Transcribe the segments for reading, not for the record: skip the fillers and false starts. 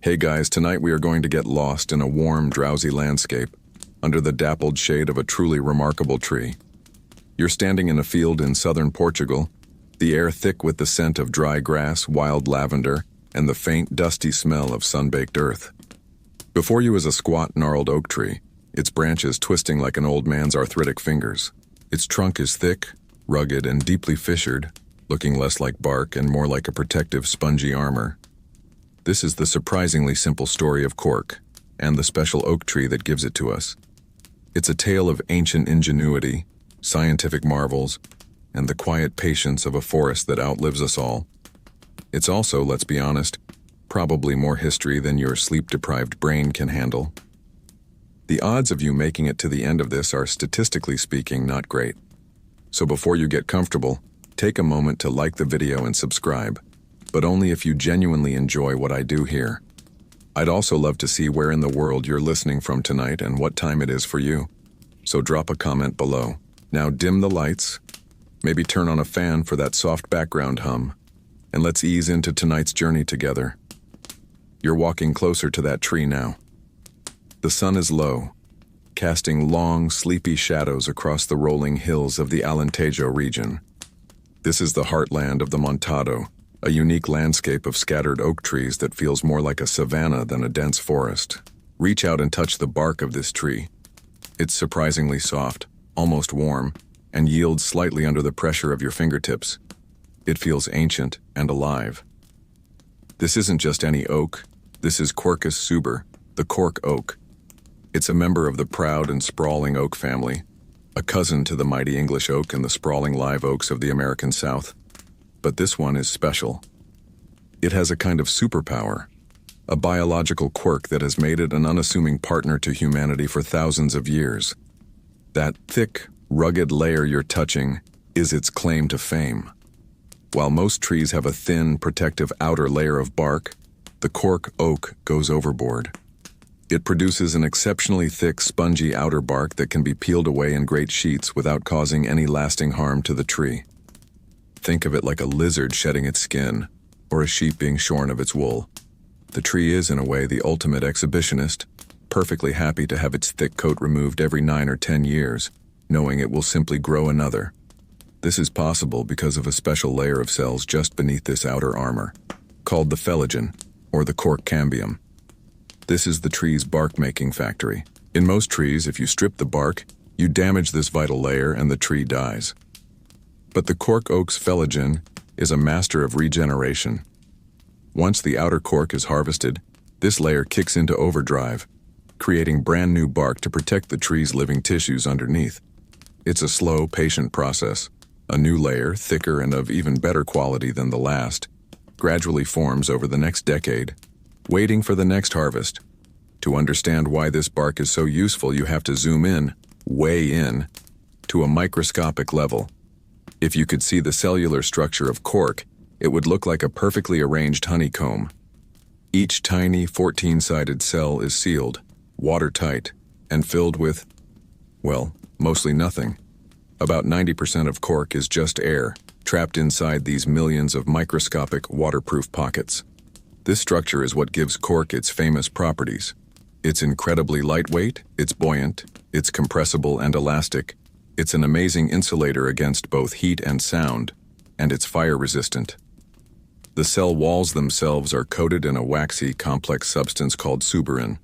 Hey guys, tonight we are going to get lost in a warm, drowsy landscape under the dappled shade of a truly remarkable tree. You're standing in a field in southern Portugal, the air thick with the scent of dry grass, wild lavender, and the faint, dusty smell of sun-baked earth. Before you is a squat, gnarled oak tree, its branches twisting like an old man's arthritic fingers. Its trunk is thick, rugged, and deeply fissured, looking less like bark and more like a protective, spongy armor. This is the surprisingly simple story of Cork, and the special oak tree that gives it to us. It's a tale of ancient ingenuity, scientific marvels, and the quiet patience of a forest that outlives us all. It's also, let's be honest, probably more history than your sleep-deprived brain can handle. The odds of you making it to the end of this are, statistically speaking, not great. So before you get comfortable, take a moment to like the video and subscribe, but only if you genuinely enjoy what I do here. I'd also love to see where in the world you're listening from tonight and what time it is for you. So drop a comment below. Now dim the lights, maybe turn on a fan for that soft background hum, and let's ease into tonight's journey together. You're walking closer to that tree now. The sun is low, casting long, sleepy shadows across the rolling hills of the Alentejo region. This is the heartland of the Montado, a unique landscape of scattered oak trees that feels more like a savanna than a dense forest. Reach out and touch the bark of this tree. It's surprisingly soft, almost warm, and yields slightly under the pressure of your fingertips. It feels ancient and alive. This isn't just any oak. This is Quercus suber, the cork oak. It's a member of the proud and sprawling oak family, a cousin to the mighty English oak and the sprawling live oaks of the American South. But this one is special. It has a kind of superpower, a biological quirk that has made it an unassuming partner to humanity for thousands of years. That thick, rugged layer you're touching is its claim to fame. While most trees have a thin, protective outer layer of bark, the cork oak goes overboard. It produces an exceptionally thick, spongy outer bark that can be peeled away in great sheets without causing any lasting harm to the tree. Think of it like a lizard shedding its skin, or a sheep being shorn of its wool. The tree is, in a way, the ultimate exhibitionist, perfectly happy to have its thick coat removed every 9 or 10 years, knowing it will simply grow another. This is possible because of a special layer of cells just beneath this outer armor, called the phloem, or the cork cambium. This is the tree's bark-making factory. In most trees, if you strip the bark, you damage this vital layer and the tree dies. But the cork oak's phloem is a master of regeneration. Once the outer cork is harvested, this layer kicks into overdrive, creating brand new bark to protect the tree's living tissues underneath. It's a slow, patient process. A new layer, thicker and of even better quality than the last, gradually forms over the next decade, waiting for the next harvest. To understand why this bark is so useful, you have to zoom in, way in, to a microscopic level. If you could see the cellular structure of cork, it would look like a perfectly arranged honeycomb. Each tiny 14-sided cell is sealed, watertight, and filled with, well, mostly nothing. About 90% of cork is just air, trapped inside these millions of microscopic, waterproof pockets. This structure is what gives cork its famous properties. It's incredibly lightweight, it's buoyant, it's compressible and elastic, it's an amazing insulator against both heat and sound, and it's fire-resistant. The cell walls themselves are coated in a waxy, complex substance called suberin.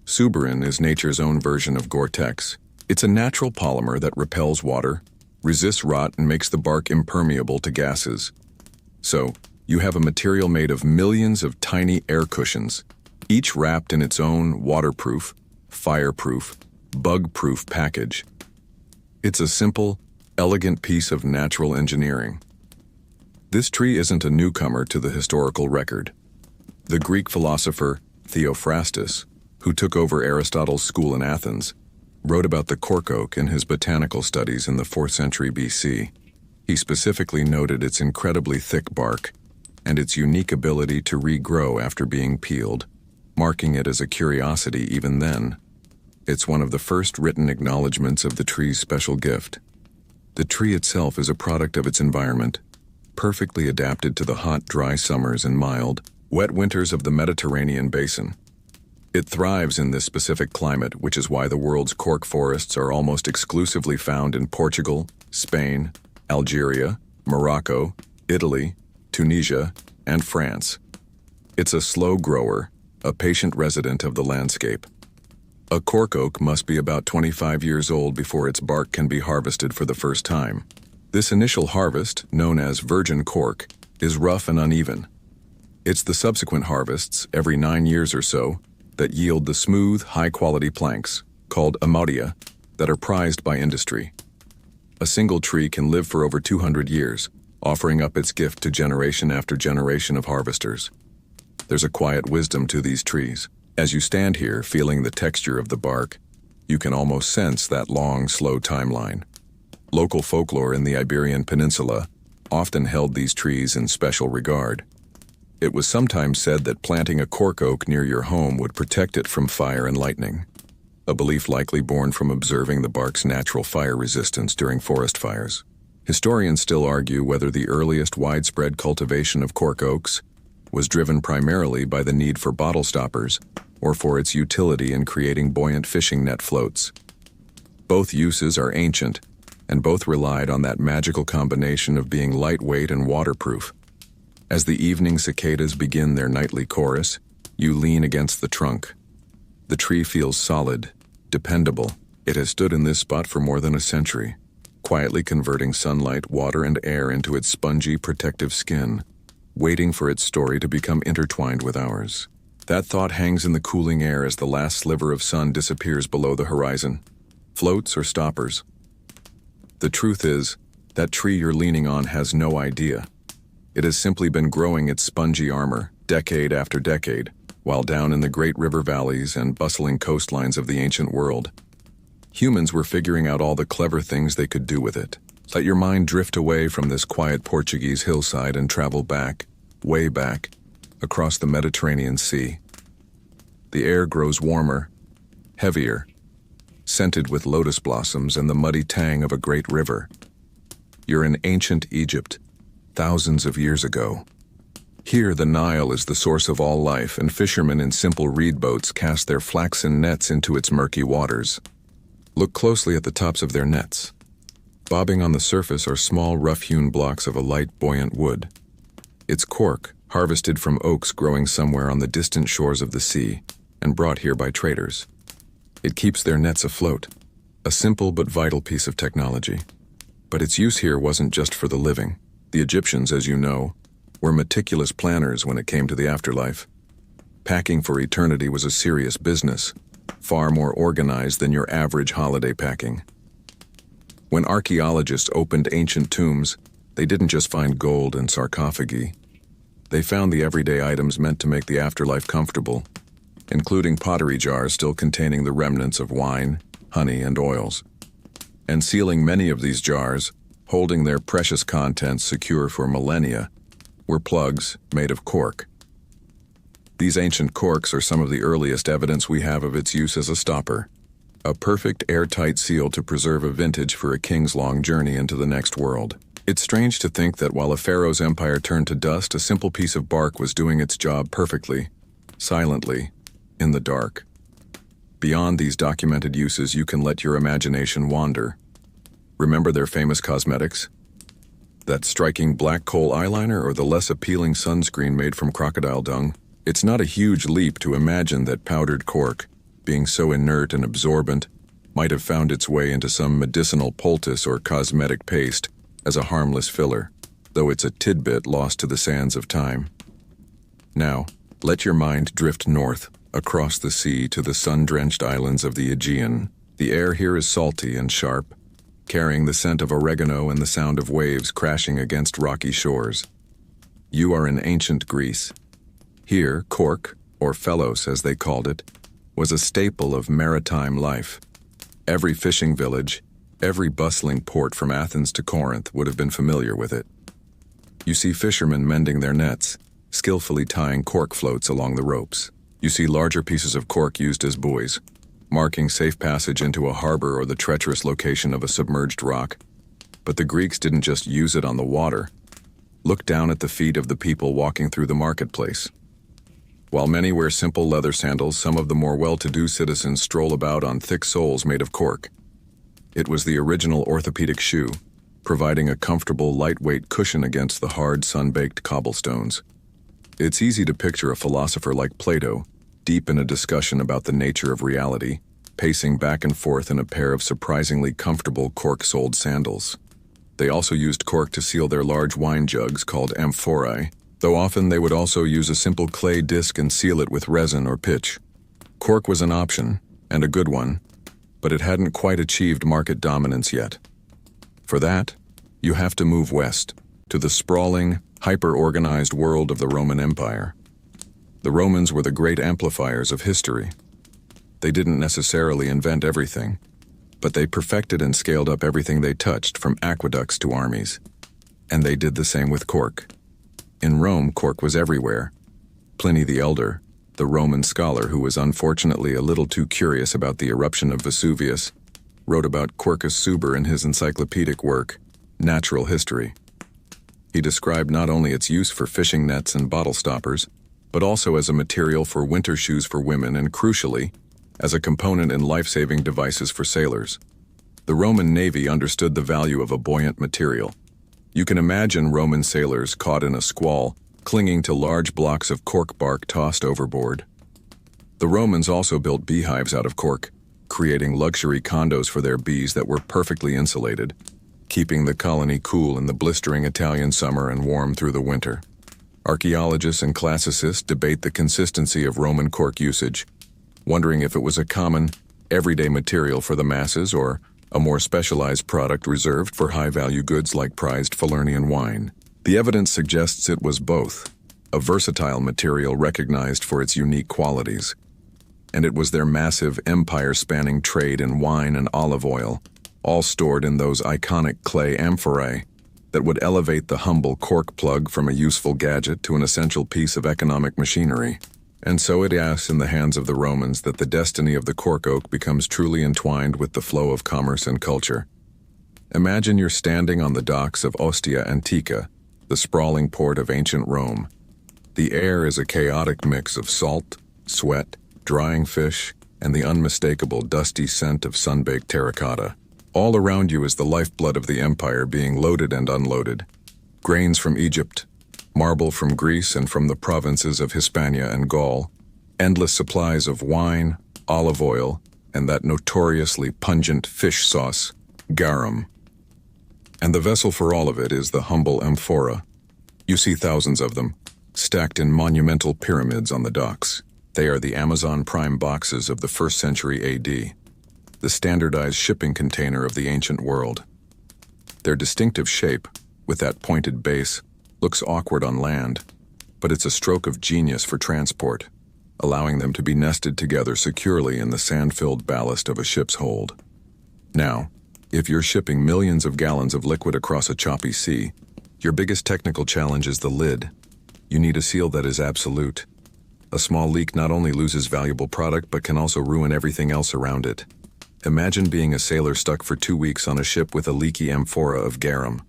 Suberin is nature's own version of Gore-Tex. It's a natural polymer that repels water, resists rot, and makes the bark impermeable to gases. So, you have a material made of millions of tiny air cushions, each wrapped in its own waterproof, fireproof, bug-proof package. It's a simple, elegant piece of natural engineering. This tree isn't a newcomer to the historical record. The Greek philosopher Theophrastus, who took over Aristotle's school in Athens, wrote about the cork oak in his botanical studies in the 4th century BC. He specifically noted its incredibly thick bark and its unique ability to regrow after being peeled, marking it as a curiosity even then. It's one of the first written acknowledgments of the tree's special gift. The tree itself is a product of its environment, perfectly adapted to the hot, dry summers and mild, Wet winters of the Mediterranean basin. It thrives in this specific climate, which is why the world's cork forests are almost exclusively found in Portugal, Spain, Algeria, Morocco, Italy, Tunisia, and France. It's a slow grower, a patient resident of the landscape. A cork oak must be about 25 years old before its bark can be harvested for the first time. This initial harvest, known as virgin cork, is rough and uneven. It's the subsequent harvests, every 9 years or so, that yield the smooth, high-quality planks, called amaudia, that are prized by industry. A single tree can live for over 200 years, offering up its gift to generation after generation of harvesters. There's a quiet wisdom to these trees. As you stand here, feeling the texture of the bark, you can almost sense that long, slow timeline. Local folklore in the Iberian Peninsula often held these trees in special regard. It was sometimes said that planting a cork oak near your home would protect it from fire and lightning, a belief likely born from observing the bark's natural fire resistance during forest fires. Historians still argue whether the earliest widespread cultivation of cork oaks was driven primarily by the need for bottle stoppers or for its utility in creating buoyant fishing net floats. Both uses are ancient, and both relied on that magical combination of being lightweight and waterproof. As the evening cicadas begin their nightly chorus, you lean against the trunk. The tree feels solid, dependable. It has stood in this spot for more than a century, quietly converting sunlight, water, and air into its spongy, protective skin, waiting for its story to become intertwined with ours. That thought hangs in the cooling air as the last sliver of sun disappears below the horizon. Floats or stoppers? The truth is, that tree you're leaning on has no idea. It has simply been growing its spongy armor, decade after decade, while down in the great river valleys and bustling coastlines of the ancient world, humans were figuring out all the clever things they could do with it. Let your mind drift away from this quiet Portuguese hillside and travel back, way back, across the Mediterranean Sea. The air grows warmer, heavier, scented with lotus blossoms and the muddy tang of a great river. You're in ancient Egypt, thousands of years ago. Here the Nile is the source of all life, and fishermen in simple reed boats cast their flaxen nets into its murky waters. Look closely at the tops of their nets. Bobbing on the surface are small, rough-hewn blocks of a light, buoyant wood. It's cork, harvested from oaks growing somewhere on the distant shores of the sea, and brought here by traders. It keeps their nets afloat, a simple but vital piece of technology. But its use here wasn't just for the living. The Egyptians, as you know, were meticulous planners when it came to the afterlife. Packing for eternity was a serious business, far more organized than your average holiday packing. When archaeologists opened ancient tombs, they didn't just find gold and sarcophagi. They found the everyday items meant to make the afterlife comfortable, including pottery jars still containing the remnants of wine, honey, and oils. And sealing many of these jars, holding their precious contents secure for millennia, were plugs made of cork. These ancient corks are some of the earliest evidence we have of its use as a stopper, a perfect airtight seal to preserve a vintage for a king's long journey into the next world. It's strange to think that while a pharaoh's empire turned to dust, a simple piece of bark was doing its job perfectly, silently, in the dark. Beyond these documented uses, you can let your imagination wander. Remember their famous cosmetics? That striking black coal eyeliner or the less appealing sunscreen made from crocodile dung? It's not a huge leap to imagine that powdered cork, being so inert and absorbent, might have found its way into some medicinal poultice or cosmetic paste as a harmless filler, though it's a tidbit lost to the sands of time. Now, let your mind drift north, across the sea to the sun-drenched islands of the Aegean. The air here is salty and sharp, carrying the scent of oregano and the sound of waves crashing against rocky shores. You are in ancient Greece. Here, cork, or phelos as they called it, was a staple of maritime life. Every fishing village, every bustling port from Athens to Corinth would have been familiar with it. You see fishermen mending their nets, skillfully tying cork floats along the ropes. You see larger pieces of cork used as buoys, marking safe passage into a harbor or the treacherous location of a submerged rock. But the Greeks didn't just use it on the water. Look down at the feet of the people walking through the marketplace. While many wear simple leather sandals, some of the more well-to-do citizens stroll about on thick soles made of cork. It was the original orthopedic shoe, providing a comfortable, lightweight cushion against the hard, sun-baked cobblestones. It's easy to picture a philosopher like Plato, deep in a discussion about the nature of reality, pacing back and forth in a pair of surprisingly comfortable cork-soled sandals. They also used cork to seal their large wine jugs called amphorae, though often they would also use a simple clay disc and seal it with resin or pitch. Cork was an option, and a good one, but it hadn't quite achieved market dominance yet. For that, you have to move west, to the sprawling, hyper-organized world of the Roman Empire. The Romans were the great amplifiers of history. They didn't necessarily invent everything, but they perfected and scaled up everything they touched, from aqueducts to armies. And they did the same with cork. In Rome, cork was everywhere. Pliny the Elder, the Roman scholar who was unfortunately a little too curious about the eruption of Vesuvius, wrote about Quercus suber in his encyclopedic work, Natural History. He described not only its use for fishing nets and bottle stoppers, but also as a material for winter shoes for women and, crucially, as a component in life-saving devices for sailors. The Roman Navy understood the value of a buoyant material. You can imagine Roman sailors caught in a squall, clinging to large blocks of cork bark tossed overboard. The Romans also built beehives out of cork, creating luxury condos for their bees that were perfectly insulated, keeping the colony cool in the blistering Italian summer and warm through the winter. Archaeologists and classicists debate the consistency of Roman cork usage, wondering if it was a common, everyday material for the masses or a more specialized product reserved for high-value goods like prized Falernian wine. The evidence suggests it was both, a versatile material recognized for its unique qualities. And it was their massive, empire-spanning trade in wine and olive oil, all stored in those iconic clay amphorae, that would elevate the humble cork plug from a useful gadget to an essential piece of economic machinery. And so it is in the hands of the Romans that the destiny of the cork oak becomes truly entwined with the flow of commerce and culture. Imagine you're standing on the docks of Ostia Antica, the sprawling port of ancient Rome. The air is a chaotic mix of salt, sweat, drying fish, and the unmistakable dusty scent of sun-baked terracotta. All around you is the lifeblood of the empire being loaded and unloaded. Grains from Egypt, marble from Greece and from the provinces of Hispania and Gaul, endless supplies of wine, olive oil, and that notoriously pungent fish sauce, garum. And the vessel for all of it is the humble amphora. You see thousands of them, stacked in monumental pyramids on the docks. They are the Amazon Prime boxes of the 1st century AD, the standardized shipping container of the ancient world. Their distinctive shape, with that pointed base, looks awkward on land, but it's a stroke of genius for transport, allowing them to be nested together securely in the sand-filled ballast of a ship's hold. Now, if you're shipping millions of gallons of liquid across a choppy sea, your biggest technical challenge is the lid. You need a seal that is absolute. A small leak not only loses valuable product but can also ruin everything else around it. Imagine being a sailor stuck for 2 weeks on a ship with a leaky amphora of garum.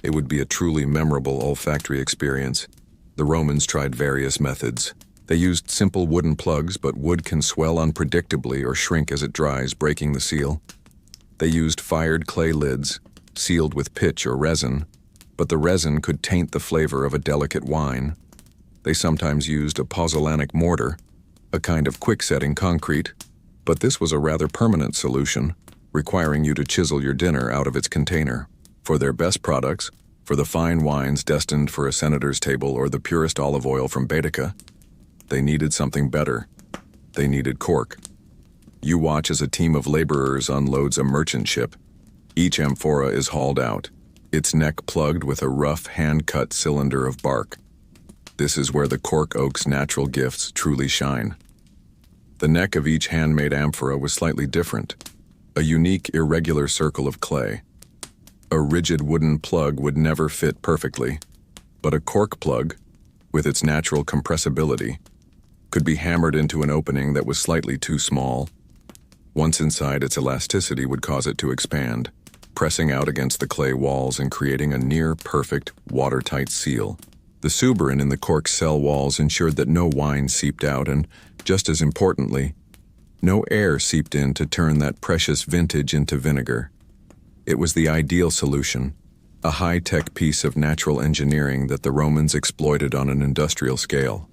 It would be a truly memorable olfactory experience. The Romans tried various methods. They used simple wooden plugs, but wood can swell unpredictably or shrink as it dries, breaking the seal. They used fired clay lids, sealed with pitch or resin, but the resin could taint the flavor of a delicate wine. They sometimes used a pozzolanic mortar, a kind of quick-setting concrete, but this was a rather permanent solution, requiring you to chisel your dinner out of its container. For their best products, for the fine wines destined for a senator's table or the purest olive oil from Baetica, they needed something better. They needed cork. You watch as a team of laborers unloads a merchant ship. Each amphora is hauled out, its neck plugged with a rough, hand-cut cylinder of bark. This is where the cork oak's natural gifts truly shine. The neck of each handmade amphora was slightly different, a unique, irregular circle of clay. A rigid wooden plug would never fit perfectly, but a cork plug, with its natural compressibility, could be hammered into an opening that was slightly too small. Once inside, its elasticity would cause it to expand, pressing out against the clay walls and creating a near-perfect, watertight seal. The The suberin in the cork cell walls ensured that no wine seeped out and, just as importantly, no air seeped in to turn that precious vintage into vinegar. It was the ideal solution, a high-tech piece of natural engineering that the Romans exploited on an industrial scale.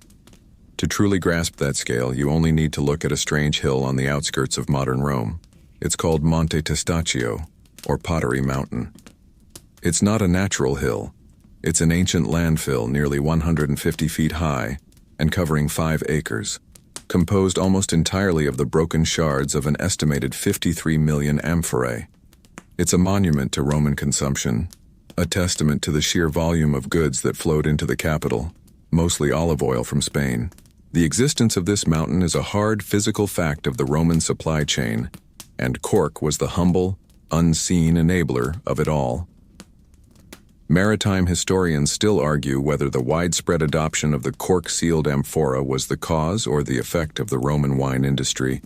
To truly grasp that scale, you only need to look at a strange hill on the outskirts of modern Rome. It's called Monte Testaccio, or Pottery Mountain. It's not a natural hill. It's an ancient landfill nearly 150 feet high and covering 5 acres, composed almost entirely of the broken shards of an estimated 53 million amphorae. It's a monument to Roman consumption, a testament to the sheer volume of goods that flowed into the capital, mostly olive oil from Spain. The existence of this mountain is a hard physical fact of the Roman supply chain, and Cork was the humble, unseen enabler of it all. Maritime historians still argue whether the widespread adoption of the cork-sealed amphora was the cause or the effect of the Roman wine industry's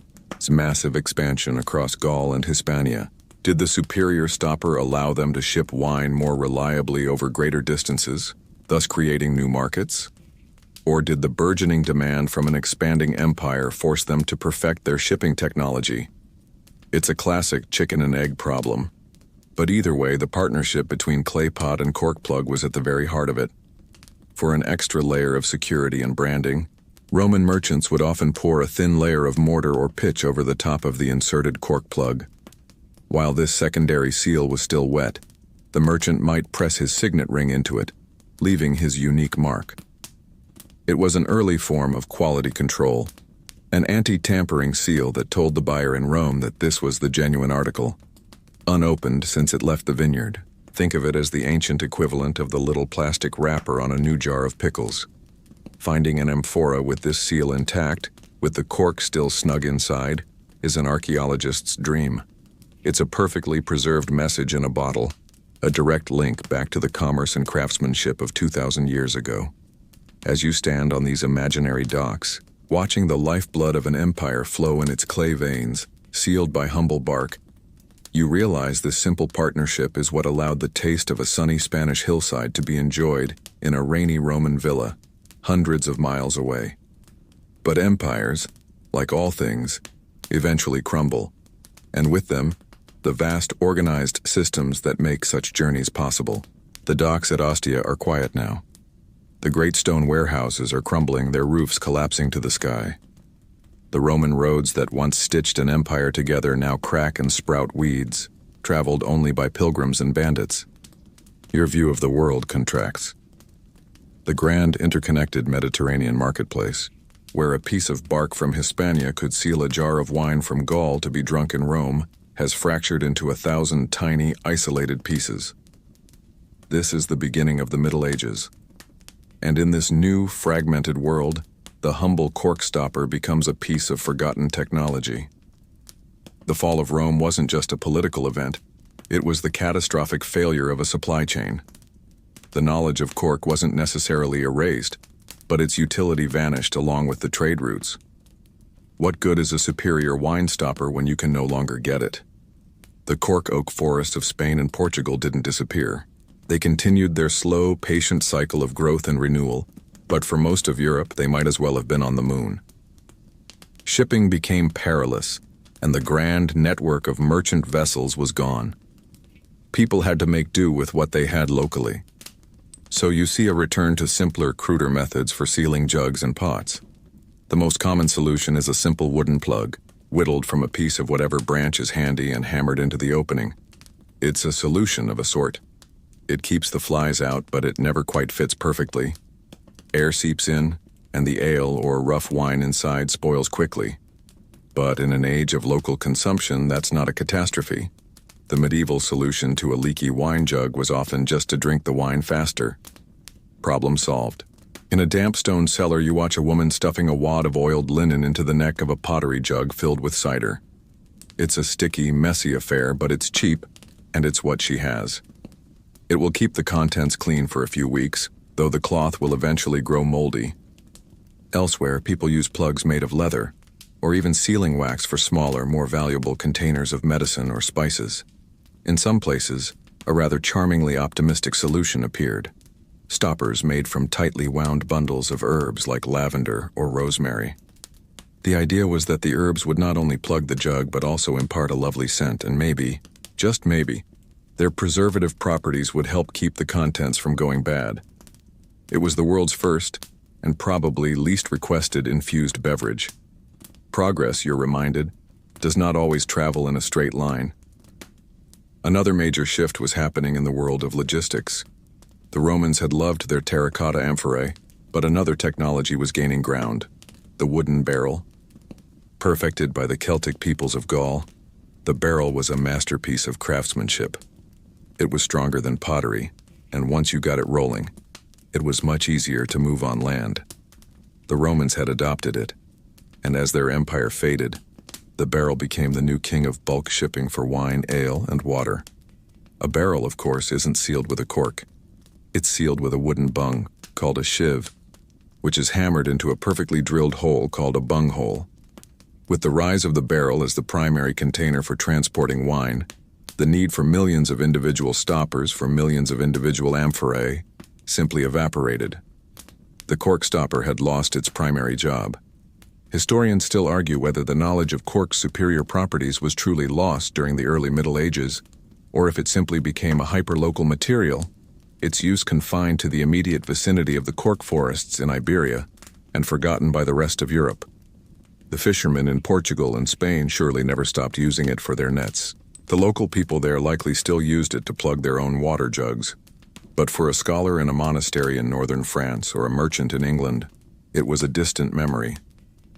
massive expansion across Gaul and Hispania. Did the superior stopper allow them to ship wine more reliably over greater distances, thus creating new markets? Or did the burgeoning demand from an expanding empire force them to perfect their shipping technology? It's a classic chicken and egg problem. But either way, the partnership between clay pot and cork plug was at the very heart of it. For an extra layer of security and branding, Roman merchants would often pour a thin layer of mortar or pitch over the top of the inserted cork plug. While this secondary seal was still wet, the merchant might press his signet ring into it, leaving his unique mark. It was an early form of quality control, an anti-tampering seal that told the buyer in Rome that this was the genuine article. Unopened since it left the vineyard, think of it as the ancient equivalent of the little plastic wrapper on a new jar of pickles. Finding an amphora with this seal intact, with the cork still snug inside, is an archaeologist's dream. It's a perfectly preserved message in a bottle, a direct link back to the commerce and craftsmanship of 2,000 years ago. As you stand on these imaginary docks, watching the lifeblood of an empire flow in its clay veins, sealed by humble bark, you realize this simple partnership is what allowed the taste of a sunny Spanish hillside to be enjoyed in a rainy Roman villa, hundreds of miles away. But empires, like all things, eventually crumble, and with them, the vast organized systems that make such journeys possible. The docks at Ostia are quiet now. The great stone warehouses are crumbling, their roofs collapsing to the sky. The Roman roads that once stitched an empire together now crack and sprout weeds, traveled only by pilgrims and bandits. Your view of the world contracts. The grand interconnected Mediterranean marketplace, where a piece of bark from Hispania could seal a jar of wine from Gaul to be drunk in Rome, has fractured into 1,000 tiny, isolated pieces. This is the beginning of the Middle Ages. And in this new, fragmented world, the humble cork stopper becomes a piece of forgotten technology. The fall of Rome wasn't just a political event, it was the catastrophic failure of a supply chain. The knowledge of cork wasn't necessarily erased, but its utility vanished along with the trade routes. What good is a superior wine stopper when you can no longer get it? The cork oak forests of Spain and Portugal didn't disappear. They continued their slow, patient cycle of growth and renewal, but for most of Europe, they might as well have been on the moon. Shipping became perilous, and the grand network of merchant vessels was gone. People had to make do with what they had locally. So you see a return to simpler, cruder methods for sealing jugs and pots. The most common solution is a simple wooden plug, whittled from a piece of whatever branch is handy and hammered into the opening. It's a solution of a sort. It keeps the flies out, but it never quite fits perfectly. Air seeps in, and the ale or rough wine inside spoils quickly. But in an age of local consumption, that's not a catastrophe. The medieval solution to a leaky wine jug was often just to drink the wine faster. Problem solved. In a damp stone cellar, you watch a woman stuffing a wad of oiled linen into the neck of a pottery jug filled with cider. It's a sticky, messy affair, but it's cheap, and it's what she has. It will keep the contents clean for a few weeks, though the cloth will eventually grow moldy. Elsewhere, people use plugs made of leather, or even sealing wax for smaller, more valuable containers of medicine or spices. In some places, a rather charmingly optimistic solution appeared. stoppers made from tightly wound bundles of herbs like lavender or rosemary. The idea was that the herbs would not only plug the jug but also impart a lovely scent, and maybe, just maybe, their preservative properties would help keep the contents from going bad. It was the world's first, and probably least requested, infused beverage. Progress, you're reminded, does not always travel in a straight line. Another major shift was happening in the world of logistics. The Romans had loved their terracotta amphorae, but another technology was gaining ground: the wooden barrel. Perfected by the Celtic peoples of Gaul, the barrel was a masterpiece of craftsmanship. It was stronger than pottery, and once you got it rolling, it was much easier to move on land. The Romans had adopted it, and as their empire faded, the barrel became the new king of bulk shipping for wine, ale, and water. A barrel, of course, isn't sealed with a cork. It's sealed with a wooden bung, called a shiv, which is hammered into a perfectly drilled hole called a bunghole. With the rise of the barrel as the primary container for transporting wine, the need for millions of individual stoppers for millions of individual amphorae simply evaporated. The cork stopper had lost its primary job. Historians still argue whether the knowledge of cork's superior properties was truly lost during the early Middle Ages, or if it simply became a hyperlocal material, its use confined to the immediate vicinity of the cork forests in Iberia and forgotten by the rest of Europe. The fishermen in Portugal and Spain surely never stopped using it for their nets. The local people there likely still used it to plug their own water jugs. But for a scholar in a monastery in northern France or a merchant in England, it was a distant memory,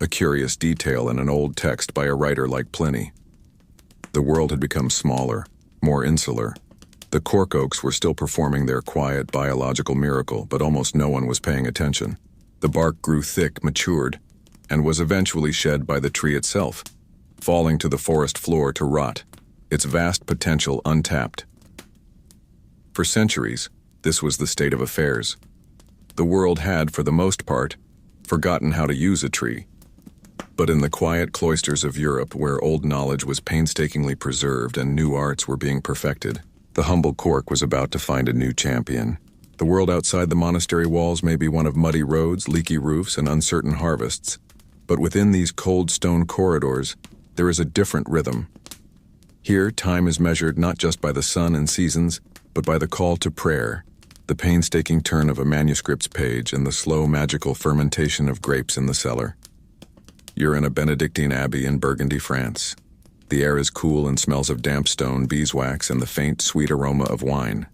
a curious detail in an old text by a writer like Pliny. The world had become smaller, more insular. The cork oaks were still performing their quiet biological miracle, but almost no one was paying attention. The bark grew thick, matured, and was eventually shed by the tree itself, falling to the forest floor to rot, its vast potential untapped. For centuries, this was the state of affairs. The world had, for the most part, forgotten how to use a tree. But in the quiet cloisters of Europe, where old knowledge was painstakingly preserved and new arts were being perfected, the humble cork was about to find a new champion. The world outside the monastery walls may be one of muddy roads, leaky roofs, and uncertain harvests, but within these cold stone corridors, there is a different rhythm. Here, time is measured not just by the sun and seasons, but by the call to prayer, the painstaking turn of a manuscript's page, and the slow, magical fermentation of grapes in the cellar. You're in a Benedictine abbey in Burgundy, France. The air is cool and smells of damp stone, beeswax, and the faint, sweet aroma of wine.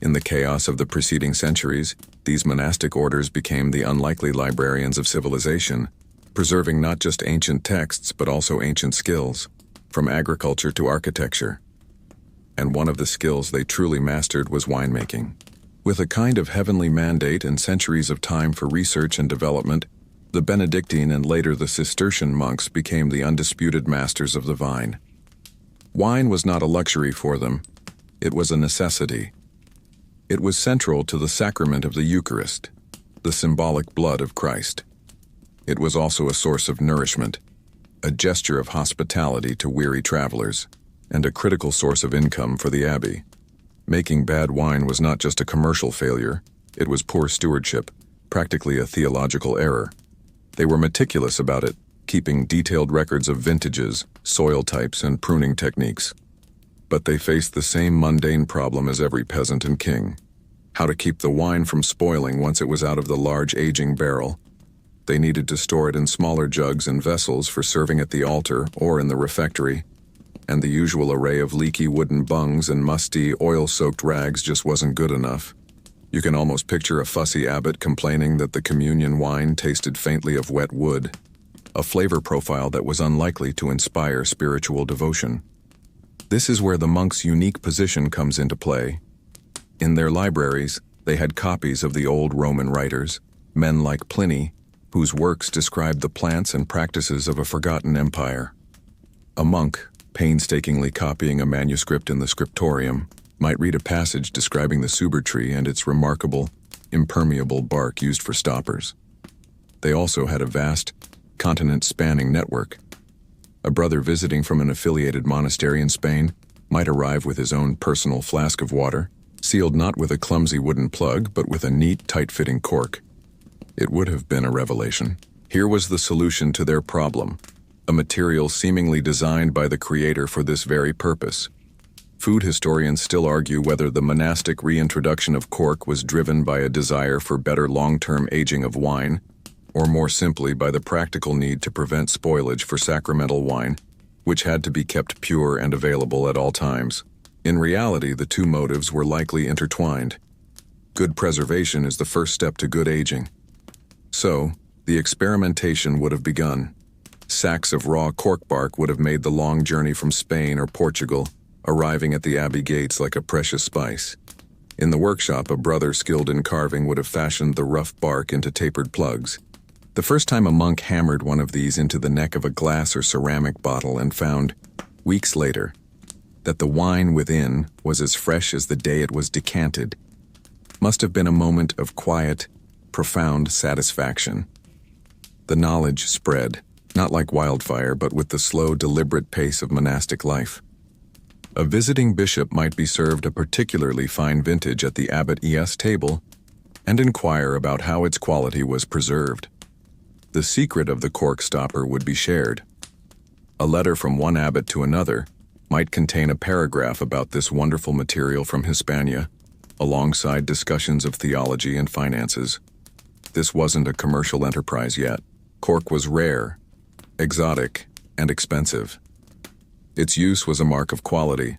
In the chaos of the preceding centuries, these monastic orders became the unlikely librarians of civilization, preserving not just ancient texts but also ancient skills, from agriculture to architecture. And one of the skills they truly mastered was winemaking. With a kind of heavenly mandate and centuries of time for research and development, the Benedictine and later the Cistercian monks became the undisputed masters of the vine. Wine was not a luxury for them, it was a necessity. It was central to the sacrament of the Eucharist, the symbolic blood of Christ. It was also a source of nourishment, a gesture of hospitality to weary travelers, and a critical source of income for the abbey. Making bad wine was not just a commercial failure, it was poor stewardship, practically a theological error. They were meticulous about it, keeping detailed records of vintages, soil types, and pruning techniques. But they faced the same mundane problem as every peasant and king: how to keep the wine from spoiling once it was out of the large aging barrel. They needed to store it in smaller jugs and vessels for serving at the altar or in the refectory, and the usual array of leaky wooden bungs and musty, oil-soaked rags just wasn't good enough. You can almost picture a fussy abbot complaining that the communion wine tasted faintly of wet wood, a flavor profile that was unlikely to inspire spiritual devotion. This is where the monks' unique position comes into play. In their libraries, they had copies of the old Roman writers, men like Pliny, whose works described the plants and practices of a forgotten empire. A monk, painstakingly copying a manuscript in the scriptorium, might read a passage describing the suber tree and its remarkable, impermeable bark used for stoppers. They also had a vast, continent-spanning network. A brother visiting from an affiliated monastery in Spain might arrive with his own personal flask of water, sealed not with a clumsy wooden plug, but with a neat, tight-fitting cork. It would have been a revelation. Here was the solution to their problem, a material seemingly designed by the creator for this very purpose. Food historians still argue whether the monastic reintroduction of cork was driven by a desire for better long-term aging of wine, or more simply by the practical need to prevent spoilage for sacramental wine, which had to be kept pure and available at all times. In reality, the two motives were likely intertwined. Good preservation is the first step to good aging. So, the experimentation would have begun. Sacks of raw cork bark would have made the long journey from Spain or Portugal, arriving at the abbey gates like a precious spice. In the workshop, a brother skilled in carving would have fashioned the rough bark into tapered plugs. The first time a monk hammered one of these into the neck of a glass or ceramic bottle and found, weeks later, that the wine within was as fresh as the day it was decanted, must have been a moment of quiet, profound satisfaction. The knowledge spread, not like wildfire, but with the slow, deliberate pace of monastic life. A visiting bishop might be served a particularly fine vintage at the abbot-es table and inquire about how its quality was preserved. The secret of the cork stopper would be shared. A letter from one abbot to another might contain a paragraph about this wonderful material from Hispania, alongside discussions of theology and finances. This wasn't a commercial enterprise yet. Cork was rare, exotic, and expensive. Its use was a mark of quality,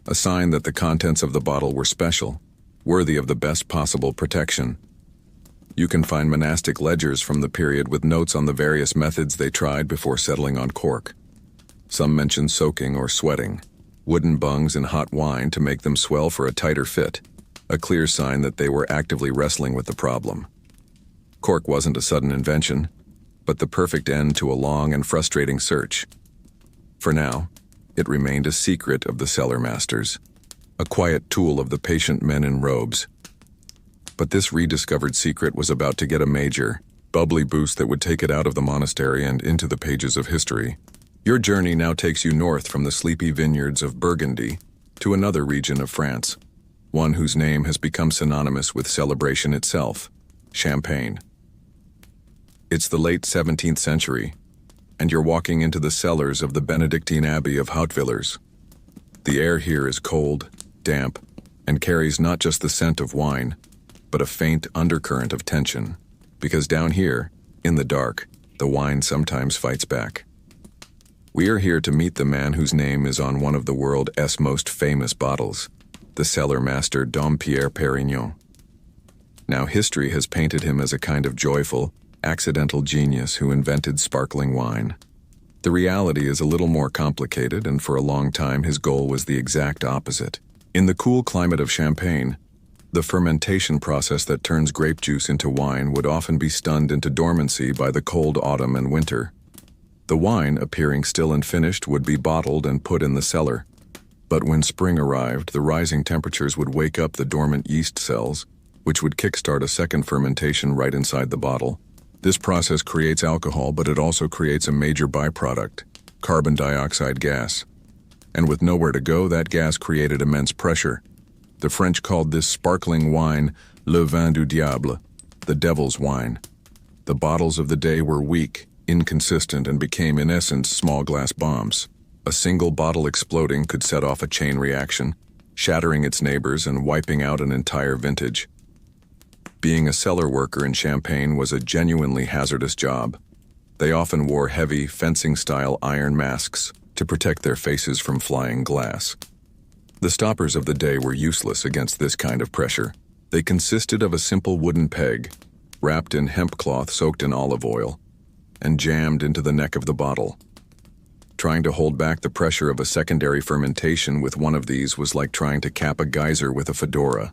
a sign that the contents of the bottle were special, worthy of the best possible protection. You can find monastic ledgers from the period with notes on the various methods they tried before settling on cork. Some mention soaking or sweating, wooden bungs in hot wine to make them swell for a tighter fit, a clear sign that they were actively wrestling with the problem. Cork wasn't a sudden invention, but the perfect end to a long and frustrating search. For now, it remained a secret of the cellar masters, a quiet tool of the patient men in robes. But this rediscovered secret was about to get a major, bubbly boost that would take it out of the monastery and into the pages of history. Your journey now takes you north from the sleepy vineyards of Burgundy to another region of France, one whose name has become synonymous with celebration itself, Champagne. It's the late 17th century, and you're walking into the cellars of the Benedictine Abbey of Hautvillers. The air here is cold, damp, and carries not just the scent of wine, but a faint undercurrent of tension, because down here, in the dark, the wine sometimes fights back. We are here to meet the man whose name is on one of the world's most famous bottles, the cellar master Dom Pierre Perignon. Now history has painted him as a kind of joyful, accidental genius who invented sparkling wine. The reality is a little more complicated, and for a long time his goal was the exact opposite. In the cool climate of Champagne, the fermentation process that turns grape juice into wine would often be stunned into dormancy by the cold autumn and winter. The wine, appearing still and finished, would be bottled and put in the cellar. But when spring arrived, the rising temperatures would wake up the dormant yeast cells, which would kickstart a second fermentation right inside the bottle. This process creates alcohol, but it also creates a major byproduct, carbon dioxide gas. And with nowhere to go, that gas created immense pressure. The French called this sparkling wine le vin du diable, the devil's wine. The bottles of the day were weak, inconsistent, and became in essence small glass bombs. A single bottle exploding could set off a chain reaction, shattering its neighbors and wiping out an entire vintage. Being a cellar worker in Champagne was a genuinely hazardous job. They often wore heavy, fencing-style iron masks to protect their faces from flying glass. The stoppers of the day were useless against this kind of pressure. They consisted of a simple wooden peg, wrapped in hemp cloth soaked in olive oil, and jammed into the neck of the bottle. Trying to hold back the pressure of a secondary fermentation with one of these was like trying to cap a geyser with a fedora.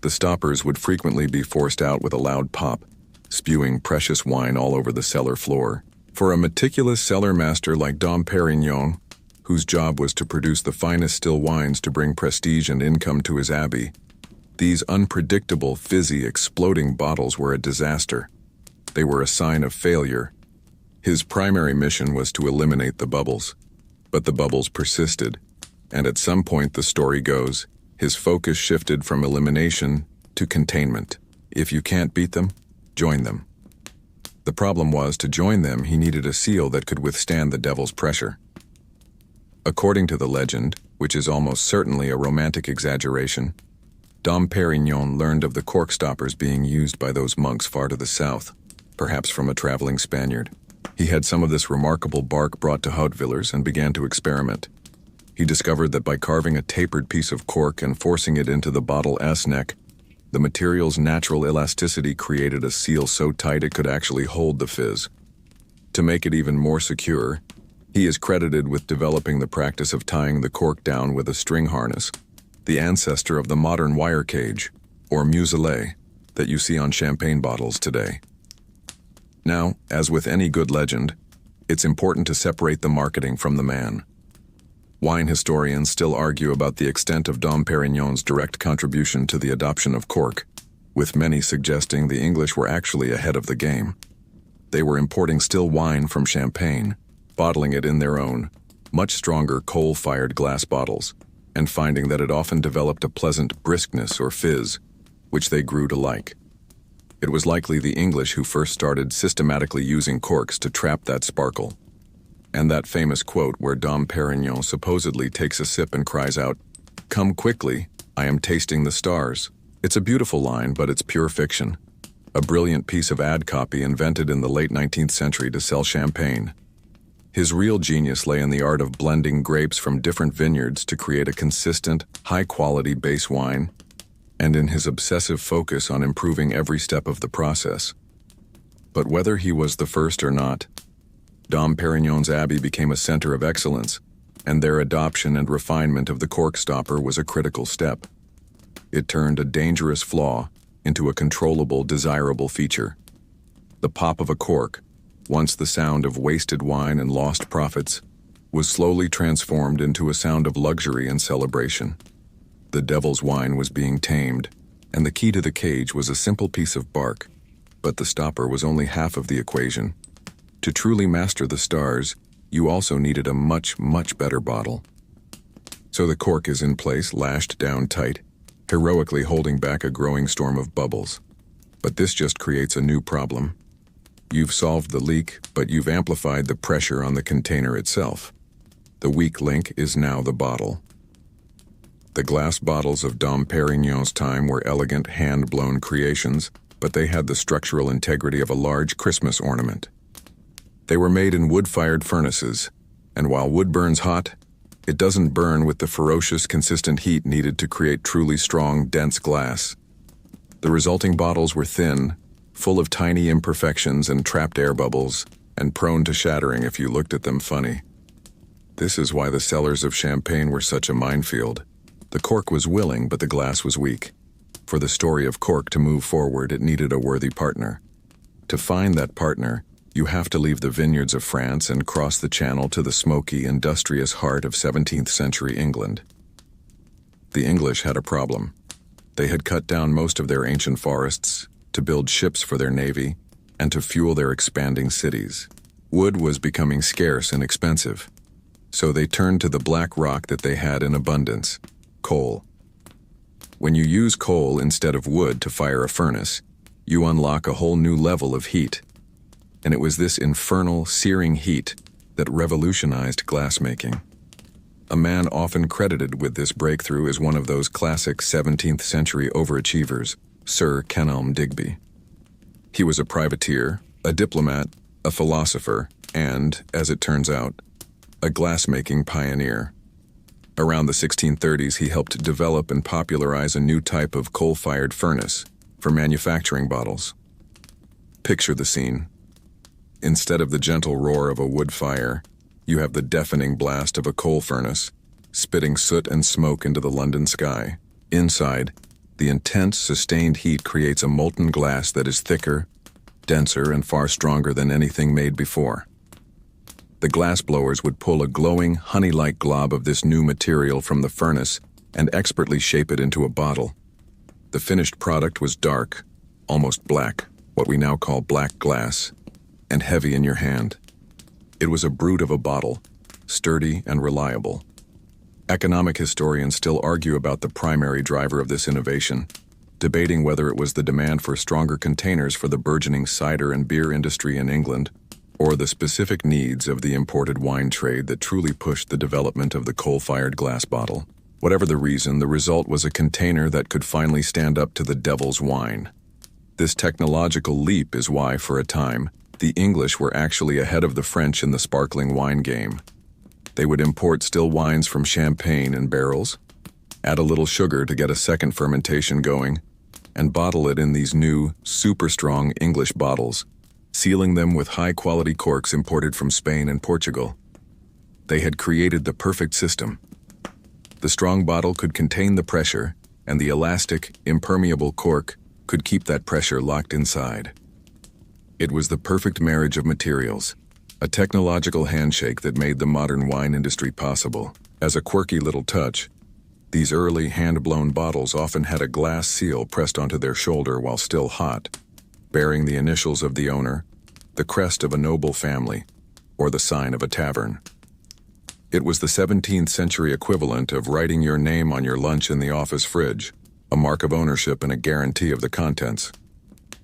The stoppers would frequently be forced out with a loud pop, spewing precious wine all over the cellar floor. For a meticulous cellar master like Dom Perignon, whose job was to produce the finest still wines to bring prestige and income to his abbey, these unpredictable, fizzy, exploding bottles were a disaster. They were a sign of failure. His primary mission was to eliminate the bubbles, but the bubbles persisted, and at some point, the story goes, His focus shifted from elimination to containment. If you can't beat them, join them. The problem was, to join them, he needed a seal that could withstand the devil's pressure. According to the legend, which is almost certainly a romantic exaggeration, Dom Pérignon learned of the cork stoppers being used by those monks far to the south, perhaps from a traveling Spaniard. He had some of this remarkable bark brought to Houtvillers and began to experiment. He discovered that by carving a tapered piece of cork and forcing it into the bottle S-neck, the material's natural elasticity created a seal so tight it could actually hold the fizz. To make it even more secure, he is credited with developing the practice of tying the cork down with a string harness, the ancestor of the modern wire cage, or muselet, that you see on champagne bottles today. Now, as with any good legend, it's important to separate the marketing from the man. Wine historians still argue about the extent of Dom Pérignon's direct contribution to the adoption of cork, with many suggesting the English were actually ahead of the game. They were importing still wine from Champagne, bottling it in their own, much stronger coal-fired glass bottles, and finding that it often developed a pleasant briskness or fizz, which they grew to like. It was likely the English who first started systematically using corks to trap that sparkle. And that famous quote where Dom Pérignon supposedly takes a sip and cries out, "Come quickly, I am tasting the stars." It's a beautiful line, but it's pure fiction. A brilliant piece of ad copy invented in the late 19th century to sell champagne. His real genius lay in the art of blending grapes from different vineyards to create a consistent, high-quality base wine, and in his obsessive focus on improving every step of the process. But whether he was the first or not, Dom Pérignon's abbey became a center of excellence, and their adoption and refinement of the cork stopper was a critical step. It turned a dangerous flaw into a controllable, desirable feature. The pop of a cork, once the sound of wasted wine and lost profits, was slowly transformed into a sound of luxury and celebration. The devil's wine was being tamed, and the key to the cage was a simple piece of bark, but the stopper was only half of the equation. To truly master the stars, you also needed a much, much better bottle. So the cork is in place, lashed down tight, heroically holding back a growing storm of bubbles. But this just creates a new problem. You've solved the leak, but you've amplified the pressure on the container itself. The weak link is now the bottle. The glass bottles of Dom Pérignon's time were elegant, hand-blown creations, but they had the structural integrity of a large Christmas ornament. They were made in wood-fired furnaces, and while wood burns hot, it doesn't burn with the ferocious, consistent heat needed to create truly strong, dense glass. The resulting bottles were thin, full of tiny imperfections and trapped air bubbles, and prone to shattering if you looked at them funny. This is why the cellars of champagne were such a minefield. The cork was willing, but the glass was weak. For the story of cork to move forward, it needed a worthy partner. To find that partner, you have to leave the vineyards of France and cross the Channel to the smoky, industrious heart of 17th century England. The English had a problem. They had cut down most of their ancient forests to build ships for their navy and to fuel their expanding cities. Wood was becoming scarce and expensive, so they turned to the black rock that they had in abundance, coal. When you use coal instead of wood to fire a furnace, you unlock a whole new level of heat. And it was this infernal, searing heat that revolutionized glassmaking. A man often credited with this breakthrough is one of those classic 17th century overachievers, Sir Kenelm Digby. He was a privateer, a diplomat, a philosopher, and, as it turns out, a glassmaking pioneer. Around the 1630s, he helped develop and popularize a new type of coal-fired furnace for manufacturing bottles. Picture the scene. Instead of the gentle roar of a wood fire, you have the deafening blast of a coal furnace, spitting soot and smoke into the London sky. Inside, the intense, sustained heat creates a molten glass that is thicker, denser, and far stronger than anything made before. The glass blowers would pull a glowing, honey-like glob of this new material from the furnace and expertly shape it into a bottle. The finished product was dark, almost black, what we now call black glass, and heavy in your hand. It was a brute of a bottle, sturdy and reliable. Economic historians still argue about the primary driver of this innovation, debating whether it was the demand for stronger containers for the burgeoning cider and beer industry in England, or the specific needs of the imported wine trade that truly pushed the development of the coal-fired glass bottle. Whatever the reason, the result was a container that could finally stand up to the devil's wine. This technological leap is why, for a time, the English were actually ahead of the French in the sparkling wine game. They would import still wines from Champagne in barrels, add a little sugar to get a second fermentation going, and bottle it in these new, super-strong English bottles, sealing them with high-quality corks imported from Spain and Portugal. They had created the perfect system. The strong bottle could contain the pressure, and the elastic, impermeable cork could keep that pressure locked inside. It was the perfect marriage of materials, a technological handshake that made the modern wine industry possible. As a quirky little touch, these early hand-blown bottles often had a glass seal pressed onto their shoulder while still hot, bearing the initials of the owner, the crest of a noble family, or the sign of a tavern. It was the 17th century equivalent of writing your name on your lunch in the office fridge, a mark of ownership and a guarantee of the contents.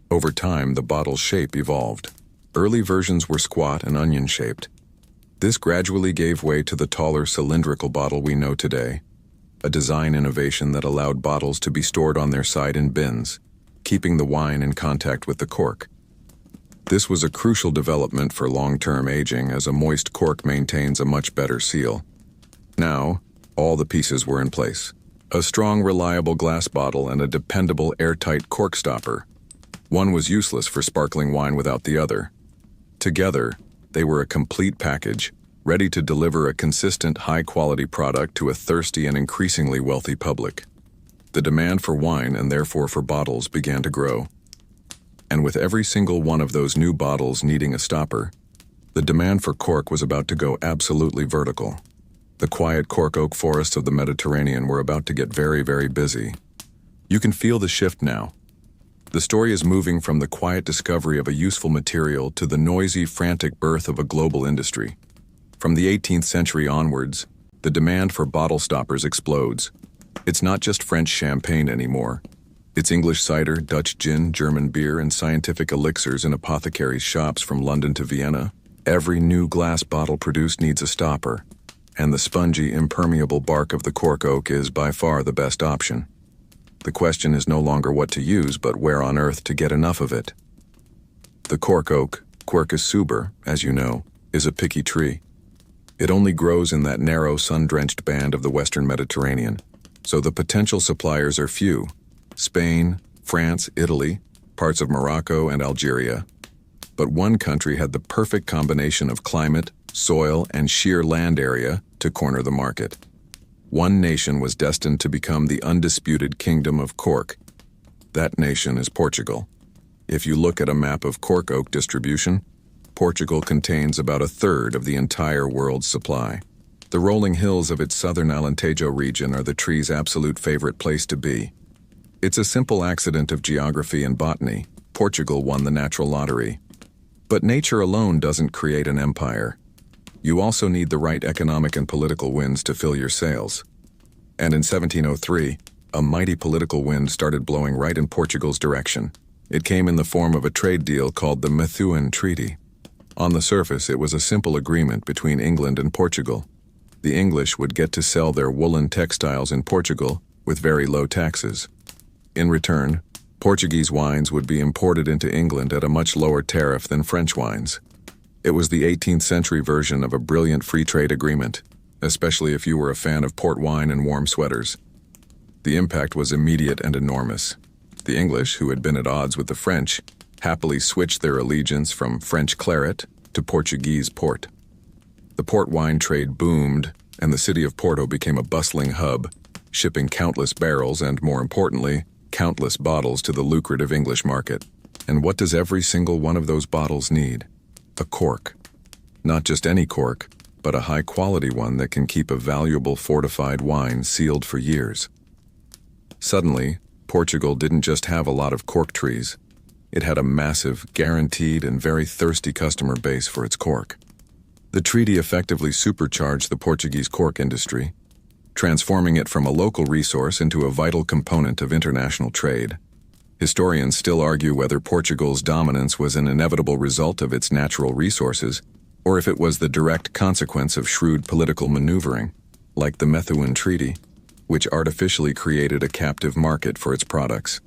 Over time, the bottle's shape evolved. Early versions were squat and onion-shaped. This gradually gave way to the taller cylindrical bottle we know today, a design innovation that allowed bottles to be stored on their side in bins, keeping the wine in contact with the cork. This was a crucial development for long-term aging, as a moist cork maintains a much better seal. Now, all the pieces were in place. A strong, reliable glass bottle and a dependable, airtight cork stopper. One was useless for sparkling wine without the other. Together, they were a complete package, ready to deliver a consistent, high-quality product to a thirsty and increasingly wealthy public. The demand for wine, and therefore for bottles, began to grow. And with every single one of those new bottles needing a stopper, the demand for cork was about to go absolutely vertical. The quiet cork oak forests of the Mediterranean were about to get very, very busy. You can feel the shift now. The story is moving from the quiet discovery of a useful material to the noisy, frantic birth of a global industry. From the 18th century onwards, the demand for bottle stoppers explodes. It's not just French champagne anymore. It's English cider, Dutch gin, German beer, and scientific elixirs in apothecaries' shops from London to Vienna. Every new glass bottle produced needs a stopper, and the spongy, impermeable bark of the cork oak is by far the best option. The question is no longer what to use, but where on earth to get enough of it. The cork oak, Quercus suber, as you know, is a picky tree. It only grows in that narrow, sun-drenched band of the western Mediterranean, so the potential suppliers are few. Spain, France, Italy, parts of Morocco and Algeria. But one country had the perfect combination of climate, soil, and sheer land area to corner the market. One nation was destined to become the undisputed kingdom of cork. That nation is Portugal. If you look at a map of cork oak distribution, Portugal contains about a third of the entire world's supply. The rolling hills of its southern Alentejo region are the tree's absolute favorite place to be. It's a simple accident of geography and botany. Portugal won the natural lottery. But nature alone doesn't create an empire. You also need the right economic and political winds to fill your sails. And in 1703, a mighty political wind started blowing right in Portugal's direction. It came in the form of a trade deal called the Methuen Treaty. On the surface, it was a simple agreement between England and Portugal. The English would get to sell their woolen textiles in Portugal with very low taxes. In return, Portuguese wines would be imported into England at a much lower tariff than French wines. It was the 18th century version of a brilliant free trade agreement, especially if you were a fan of port wine and warm sweaters. The impact was immediate and enormous. The English, who had been at odds with the French, happily switched their allegiance from French claret to Portuguese port. The port wine trade boomed, and the city of Porto became a bustling hub, shipping countless barrels and, more importantly, countless bottles to the lucrative English market. And what does every single one of those bottles need? A cork. Not just any cork, but a high-quality one that can keep a valuable fortified wine sealed for years. Suddenly, Portugal didn't just have a lot of cork trees. It had a massive, guaranteed, and very thirsty customer base for its cork. The treaty effectively supercharged the Portuguese cork industry. transforming it from a local resource into a vital component of international trade. Historians still argue whether Portugal's dominance was an inevitable result of its natural resources, or if it was the direct consequence of shrewd political maneuvering, like the Methuen Treaty, which artificially created a captive market for its products.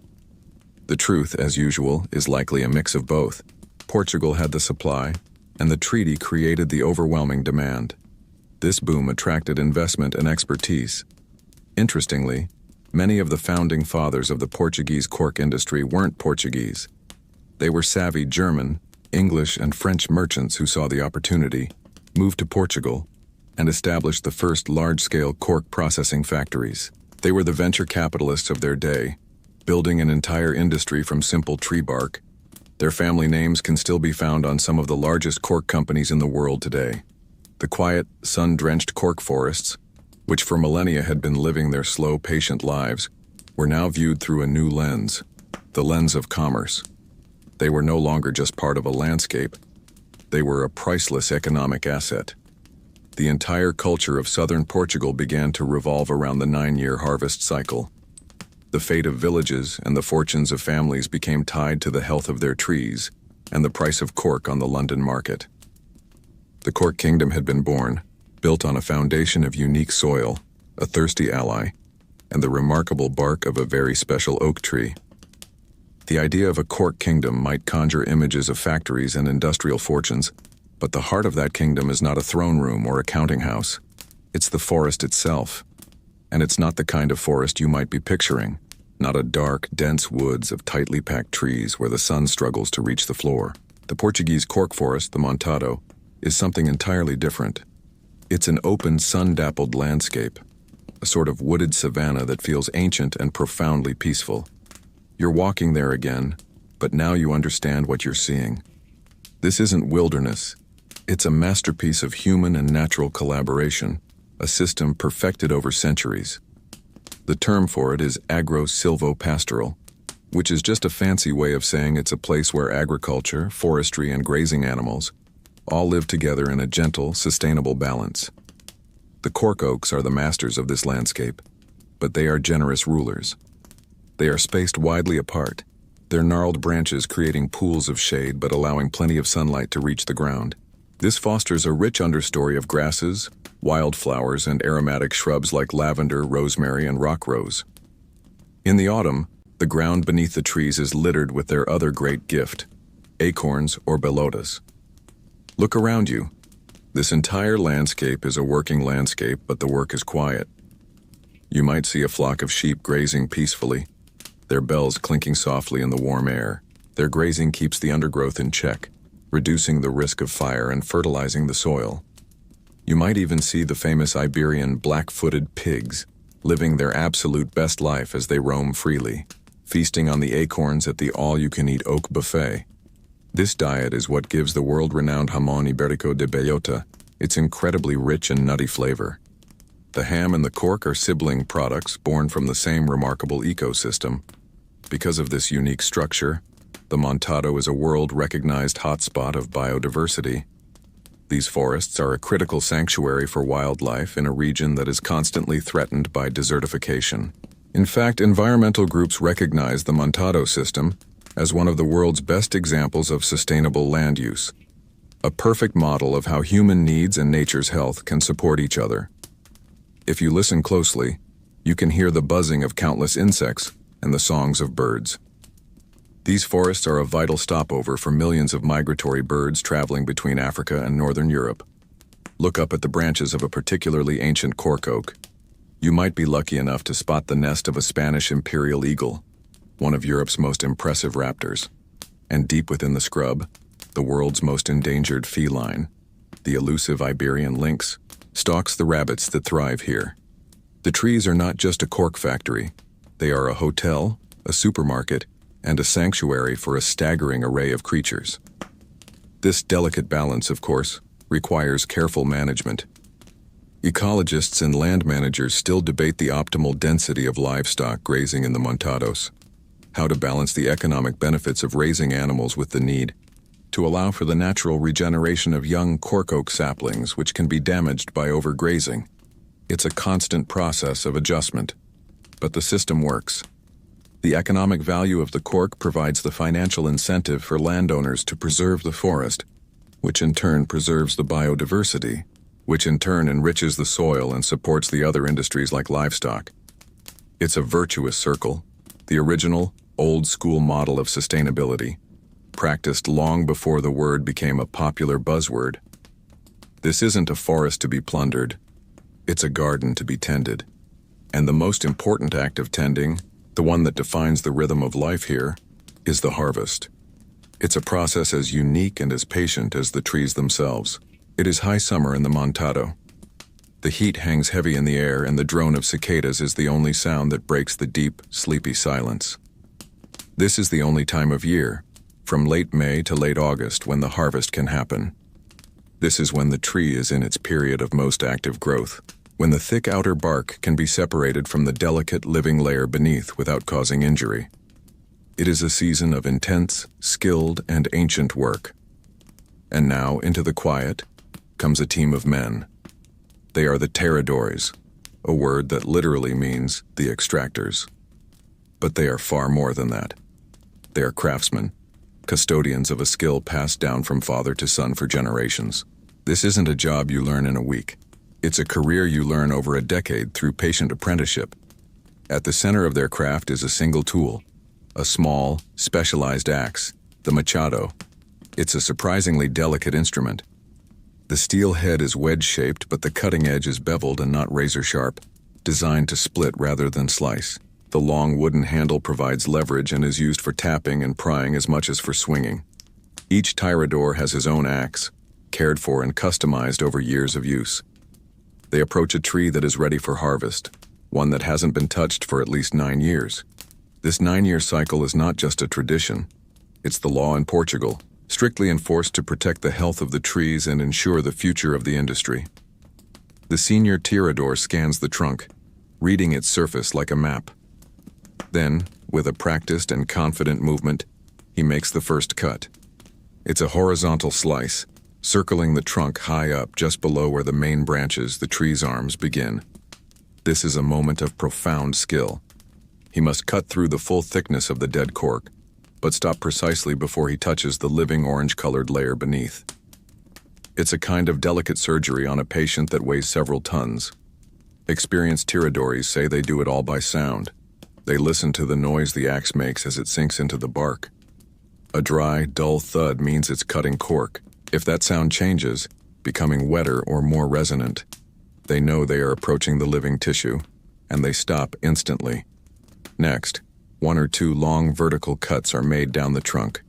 The truth, as usual, is likely a mix of both. Portugal had the supply, and the treaty created the overwhelming demand. This boom attracted investment and expertise. Interestingly, many of the founding fathers of the Portuguese cork industry weren't Portuguese. They were savvy German, English, and French merchants who saw the opportunity, moved to Portugal, and established the first large-scale cork processing factories. They were the venture capitalists of their day, building an entire industry from simple tree bark. Their family names can still be found on some of the largest cork companies in the world today. The quiet, sun-drenched cork forests, which for millennia had been living their slow, patient lives, were now viewed through a new lens, the lens of commerce. They were no longer just part of a landscape. They were a priceless economic asset. The entire culture of southern Portugal began to revolve around the 9-year harvest cycle. The fate of villages and the fortunes of families became tied to the health of their trees and the price of cork on the London market. The Cork Kingdom had been born, built on a foundation of unique soil, a thirsty ally, and the remarkable bark of a very special oak tree. The idea of a Cork Kingdom might conjure images of factories and industrial fortunes, but the heart of that kingdom is not a throne room or a counting house. It's the forest itself. And it's not the kind of forest you might be picturing, not a dark, dense woods of tightly packed trees where the sun struggles to reach the floor. The Portuguese cork forest, the Montado, is something entirely different. It's an open, sun-dappled landscape, a sort of wooded savanna that feels ancient and profoundly peaceful. You're walking there again, but now you understand what you're seeing. This isn't wilderness. It's a masterpiece of human and natural collaboration, a system perfected over centuries. The term for it is agro-silvopastoral, which is just a fancy way of saying it's a place where agriculture, forestry, and grazing animals all live together in a gentle, sustainable balance. The cork oaks are the masters of this landscape, but they are generous rulers. They are spaced widely apart, their gnarled branches creating pools of shade but allowing plenty of sunlight to reach the ground. This fosters a rich understory of grasses, wildflowers, and aromatic shrubs like lavender, rosemary, and rock rose. In the autumn, the ground beneath the trees is littered with their other great gift, acorns or belotas. Look around you. This entire landscape is a working landscape, but the work is quiet. You might see a flock of sheep grazing peacefully, their bells clinking softly in the warm air. Their grazing keeps the undergrowth in check, reducing the risk of fire and fertilizing the soil. You might even see the famous Iberian black-footed pigs, living their absolute best life as they roam freely, feasting on the acorns at the all-you-can-eat oak buffet. This diet is what gives the world-renowned jamón ibérico de bellota its incredibly rich and nutty flavor. The ham and the cork are sibling products born from the same remarkable ecosystem. Because of this unique structure, the Montado is a world-recognized hotspot of biodiversity. These forests are a critical sanctuary for wildlife in a region that is constantly threatened by desertification. In fact, environmental groups recognize the Montado system as one of the world's best examples of sustainable land use, a perfect model of how human needs and nature's health can support each other. If you listen closely, you can hear the buzzing of countless insects and the songs of birds. These forests are a vital stopover for millions of migratory birds traveling between Africa and northern Europe. Look up at the branches of a particularly ancient cork oak. You might be lucky enough to spot the nest of a Spanish imperial eagle, one of Europe's most impressive raptors. And deep within the scrub, the world's most endangered feline, the elusive Iberian lynx, stalks the rabbits that thrive here. The trees are not just a cork factory. They are a hotel, a supermarket, and a sanctuary for a staggering array of creatures. This delicate balance, of course, requires careful management. Ecologists and land managers still debate the optimal density of livestock grazing in the Montados, how to balance the economic benefits of raising animals with the need to allow for the natural regeneration of young cork oak saplings which can be damaged by overgrazing. It's a constant process of adjustment, but the system works. The economic value of the cork provides the financial incentive for landowners to preserve the forest, which in turn preserves the biodiversity, which in turn enriches the soil and supports the other industries like livestock. It's a virtuous circle, the original, old-school model of sustainability, practiced long before the word became a popular buzzword. This isn't a forest to be plundered, it's a garden to be tended. And the most important act of tending, the one that defines the rhythm of life here, is the harvest. It's a process as unique and as patient as the trees themselves. It is high summer in the Montado. The heat hangs heavy in the air, and the drone of cicadas is the only sound that breaks the deep, sleepy silence. This is the only time of year, from late May to late August, when the harvest can happen. This is when the tree is in its period of most active growth, when the thick outer bark can be separated from the delicate living layer beneath without causing injury. It is a season of intense, skilled, and ancient work. And now, into the quiet, comes a team of men. They are the tiradores, a word that literally means the extractors. But they are far more than that. They are craftsmen, custodians of a skill passed down from father to son for generations. This isn't a job you learn in a week. It's a career you learn over a decade through patient apprenticeship. At the center of their craft is a single tool, a small, specialized axe, the machado. It's a surprisingly delicate instrument. The steel head is wedge-shaped, but the cutting edge is beveled and not razor-sharp, designed to split rather than slice. The long wooden handle provides leverage and is used for tapping and prying as much as for swinging. Each tirador has his own axe, cared for and customized over years of use. They approach a tree that is ready for harvest, one that hasn't been touched for at least 9 years. This 9-year cycle is not just a tradition. It's the law in Portugal, strictly enforced to protect the health of the trees and ensure the future of the industry. The senior tirador scans the trunk, reading its surface like a map. Then, with a practiced and confident movement, he makes the first cut. It's a horizontal slice, circling the trunk high up just below where the main branches, the tree's arms, begin. This is a moment of profound skill. He must cut through the full thickness of the dead cork, but stop precisely before he touches the living orange-colored layer beneath. It's a kind of delicate surgery on a patient that weighs several tons. Experienced tiradores say they do it all by sound. They listen to the noise the axe makes as it sinks into the bark. A dry, dull thud means it's cutting cork. If that sound changes, becoming wetter or more resonant, they know they are approaching the living tissue, and they stop instantly. Next, 1 or 2 long vertical cuts are made down the trunk.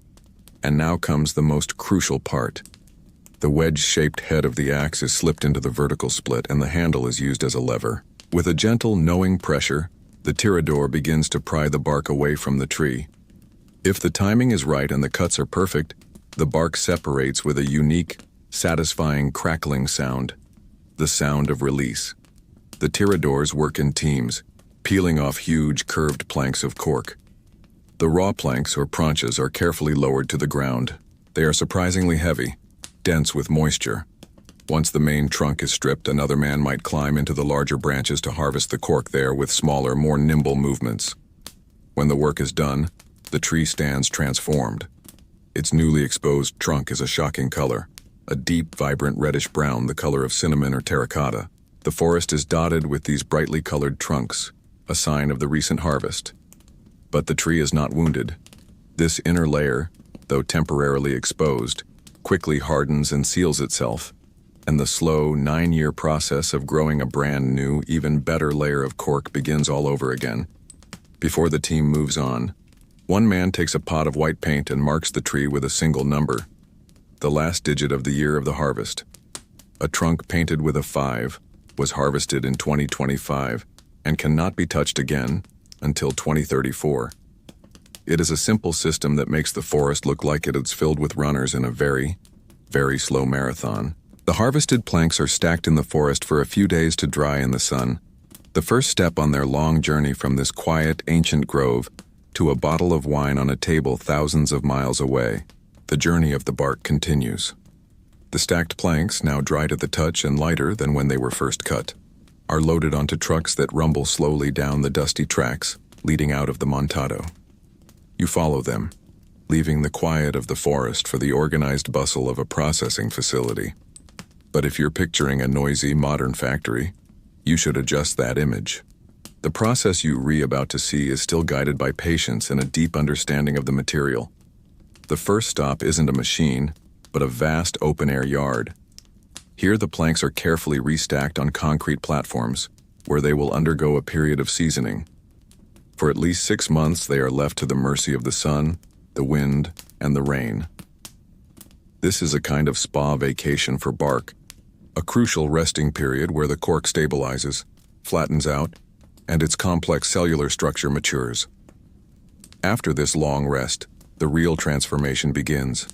And now comes the most crucial part. The wedge-shaped head of the axe is slipped into the vertical split, and the handle is used as a lever. With a gentle, knowing pressure, the tirador begins to pry the bark away from the tree. If the timing is right and the cuts are perfect, the bark separates with a unique, satisfying crackling sound, the sound of release. The tiradors work in teams, peeling off huge, curved planks of cork. The raw planks, or pranchas, are carefully lowered to the ground. They are surprisingly heavy, dense with moisture. Once the main trunk is stripped, another man might climb into the larger branches to harvest the cork there with smaller, more nimble movements. When the work is done, the tree stands transformed. Its newly exposed trunk is a shocking color, a deep, vibrant reddish-brown, the color of cinnamon or terracotta. The forest is dotted with these brightly colored trunks, a sign of the recent harvest. But the tree is not wounded. This inner layer, though temporarily exposed, quickly hardens and seals itself, and the slow 9-year process of growing a brand new, even better layer of cork begins all over again. Before the team moves on, one man takes a pot of white paint and marks the tree with a single number, the last digit of the year of the harvest. A trunk painted with a 5 was harvested in 2025 and cannot be touched again until 2034. It is a simple system that makes the forest look like it is filled with runners in a very, very slow marathon. The harvested planks are stacked in the forest for a few days to dry in the sun. The first step on their long journey from this quiet, ancient grove to a bottle of wine on a table thousands of miles away. The journey of the bark continues. The stacked planks, now dried at the touch and lighter than when they were first cut. are loaded onto trucks that rumble slowly down the dusty tracks leading out of the montado. You follow them, leaving the quiet of the forest for the organized bustle of a processing facility. But if you're picturing a noisy, modern factory, you should adjust that image. The process you're about to see is still guided by patience and a deep understanding of the material. The first stop isn't a machine, but a vast open-air yard. Here the planks are carefully restacked on concrete platforms, where they will undergo a period of seasoning. For at least 6 months they are left to the mercy of the sun, the wind, and the rain. This is a kind of spa vacation for bark, a crucial resting period where the cork stabilizes, flattens out, and its complex cellular structure matures. After this long rest, the real transformation begins.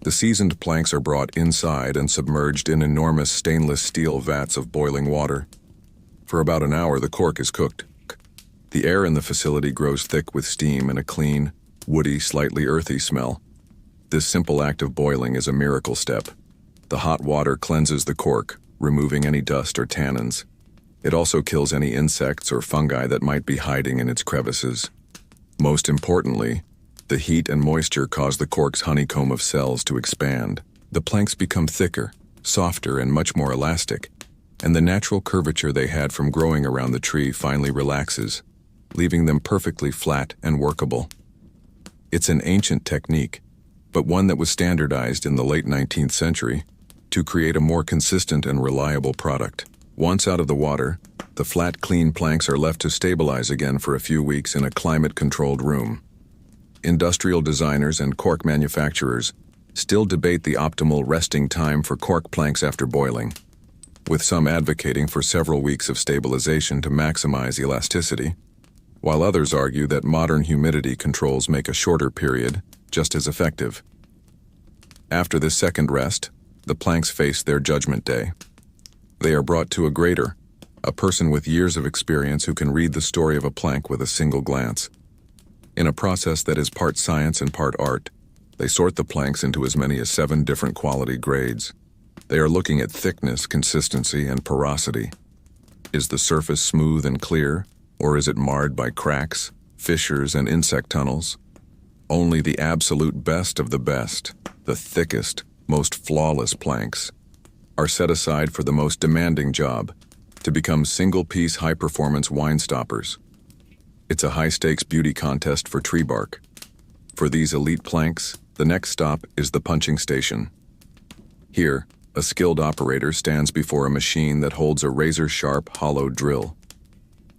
The seasoned planks are brought inside and submerged in enormous stainless steel vats of boiling water. For about an hour, the cork is cooked. The air in the facility grows thick with steam and a clean, woody, slightly earthy smell. This simple act of boiling is a miracle step. The hot water cleanses the cork, removing any dust or tannins. It also kills any insects or fungi that might be hiding in its crevices. Most importantly, the heat and moisture cause the cork's honeycomb of cells to expand. The planks become thicker, softer, and much more elastic, and the natural curvature they had from growing around the tree finally relaxes, leaving them perfectly flat and workable. It's an ancient technique, but one that was standardized in the late 19th century to create a more consistent and reliable product. Once out of the water, the flat, clean planks are left to stabilize again for a few weeks in a climate-controlled room. Industrial designers and cork manufacturers still debate the optimal resting time for cork planks after boiling, with some advocating for several weeks of stabilization to maximize elasticity, while others argue that modern humidity controls make a shorter period just as effective. After this second rest, the planks face their judgment day. They are brought to a grater, a person with years of experience who can read the story of a plank with a single glance. In a process that is part science and part art, they sort the planks into as many as 7 different quality grades. They are looking at thickness, consistency, and porosity. Is the surface smooth and clear, or is it marred by cracks, fissures, and insect tunnels? Only the absolute best of the best, the thickest, most flawless planks, are set aside for the most demanding job, to become single-piece high-performance wine stoppers. It's a high-stakes beauty contest for tree bark. For these elite planks, the next stop is the punching station. Here, a skilled operator stands before a machine that holds a razor-sharp, hollow drill.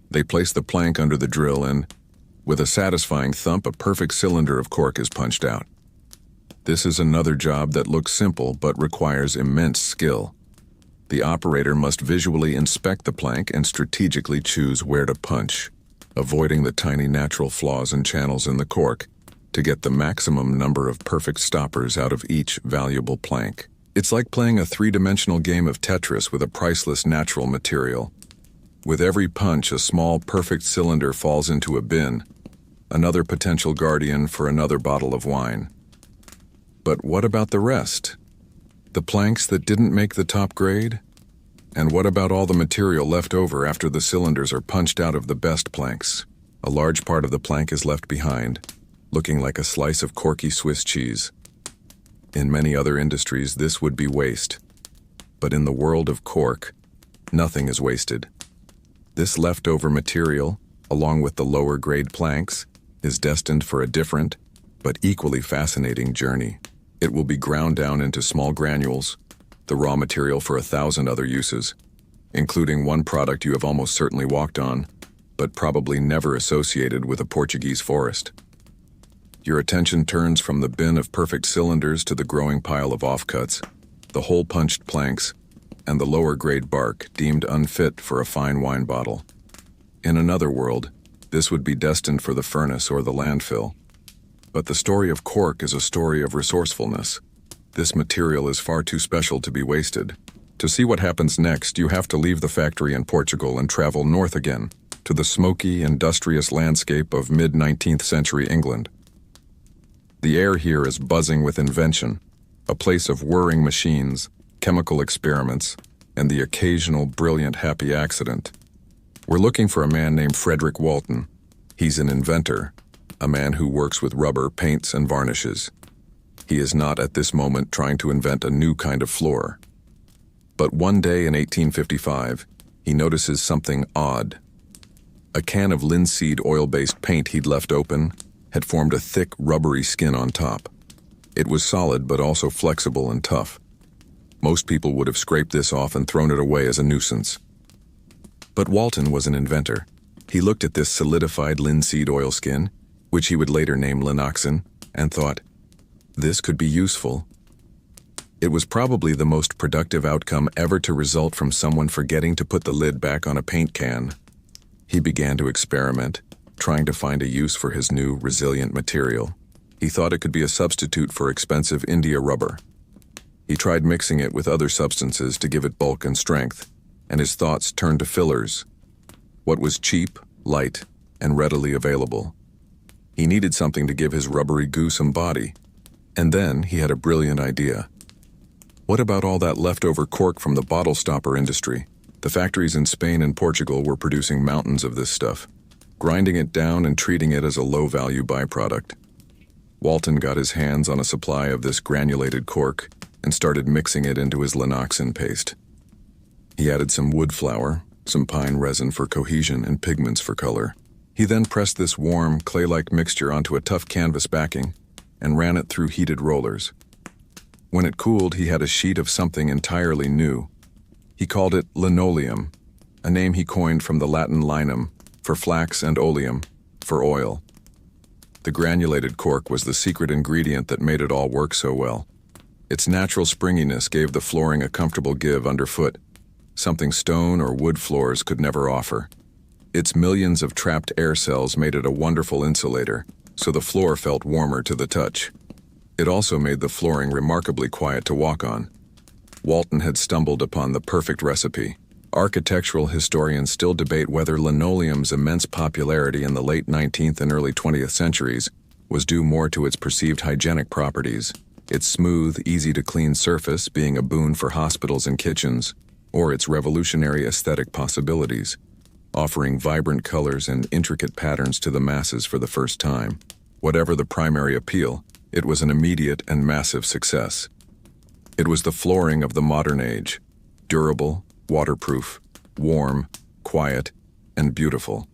They place the plank under the drill and, with a satisfying thump, a perfect cylinder of cork is punched out. This is another job that looks simple but requires immense skill. The operator must visually inspect the plank and strategically choose where to punch, avoiding the tiny natural flaws and channels in the cork to get the maximum number of perfect stoppers out of each valuable plank. It's like playing a 3-dimensional game of Tetris with a priceless natural material. With every punch, a small, perfect cylinder falls into a bin, another potential guardian for another bottle of wine. But what about the rest? The planks that didn't make the top grade? And what about all the material left over after the cylinders are punched out of the best planks? A large part of the plank is left behind, looking like a slice of corky Swiss cheese. In many other industries, this would be waste. But in the world of cork, nothing is wasted. This leftover material, along with the lower grade planks, is destined for a different, but equally fascinating journey. It will be ground down into small granules, the raw material for 1,000 other uses, including one product you have almost certainly walked on, but probably never associated with a Portuguese forest. Your attention turns from the bin of perfect cylinders to the growing pile of offcuts, the hole-punched planks, and the lower-grade bark deemed unfit for a fine wine bottle. In another world, this would be destined for the furnace or the landfill. But the story of cork is a story of resourcefulness. This material is far too special to be wasted. To see what happens next, you have to leave the factory in Portugal and travel north again, to the smoky, industrious landscape of mid-19th century England. The air here is buzzing with invention, a place of whirring machines, chemical experiments, and the occasional brilliant happy accident. We're looking for a man named Frederick Walton. He's an inventor, a man who works with rubber, paints, and varnishes. He is not at this moment trying to invent a new kind of floor. But one day in 1855, he notices something odd. A can of linseed oil-based paint he'd left open had formed a thick, rubbery skin on top. It was solid but also flexible and tough. Most people would have scraped this off and thrown it away as a nuisance. But Walton was an inventor. He looked at this solidified linseed oilskin, which he would later name linoxin, and thought, this could be useful. It was probably the most productive outcome ever to result from someone forgetting to put the lid back on a paint can. He began to experiment, trying to find a use for his new, resilient material. He thought it could be a substitute for expensive India rubber. He tried mixing it with other substances to give it bulk and strength, and his thoughts turned to fillers. What was cheap, light, and readily available. He needed something to give his rubbery goo some body. And then he had a brilliant idea. What about all that leftover cork from the bottle stopper industry? The factories in Spain and Portugal were producing mountains of this stuff, grinding it down and treating it as a low-value byproduct. Walton got his hands on a supply of this granulated cork and started mixing it into his linoxin paste. He added some wood flour, some pine resin for cohesion and pigments for color. He then pressed this warm, clay-like mixture onto a tough canvas backing and ran it through heated rollers. When it cooled, he had a sheet of something entirely new. He called it linoleum, a name he coined from the Latin linum, for flax, and oleum, for oil. The granulated cork was the secret ingredient that made it all work so well. Its natural springiness gave the flooring a comfortable give underfoot, something stone or wood floors could never offer. Its millions of trapped air cells made it a wonderful insulator, so the floor felt warmer to the touch. It also made the flooring remarkably quiet to walk on. Walton had stumbled upon the perfect recipe. Architectural historians still debate whether linoleum's immense popularity in the late 19th and early 20th centuries was due more to its perceived hygienic properties, its smooth, easy-to-clean surface being a boon for hospitals and kitchens, or its revolutionary aesthetic possibilities, offering vibrant colors and intricate patterns to the masses for the first time. Whatever the primary appeal, it was an immediate and massive success. It was the flooring of the modern age, durable, waterproof, warm, quiet, and beautiful.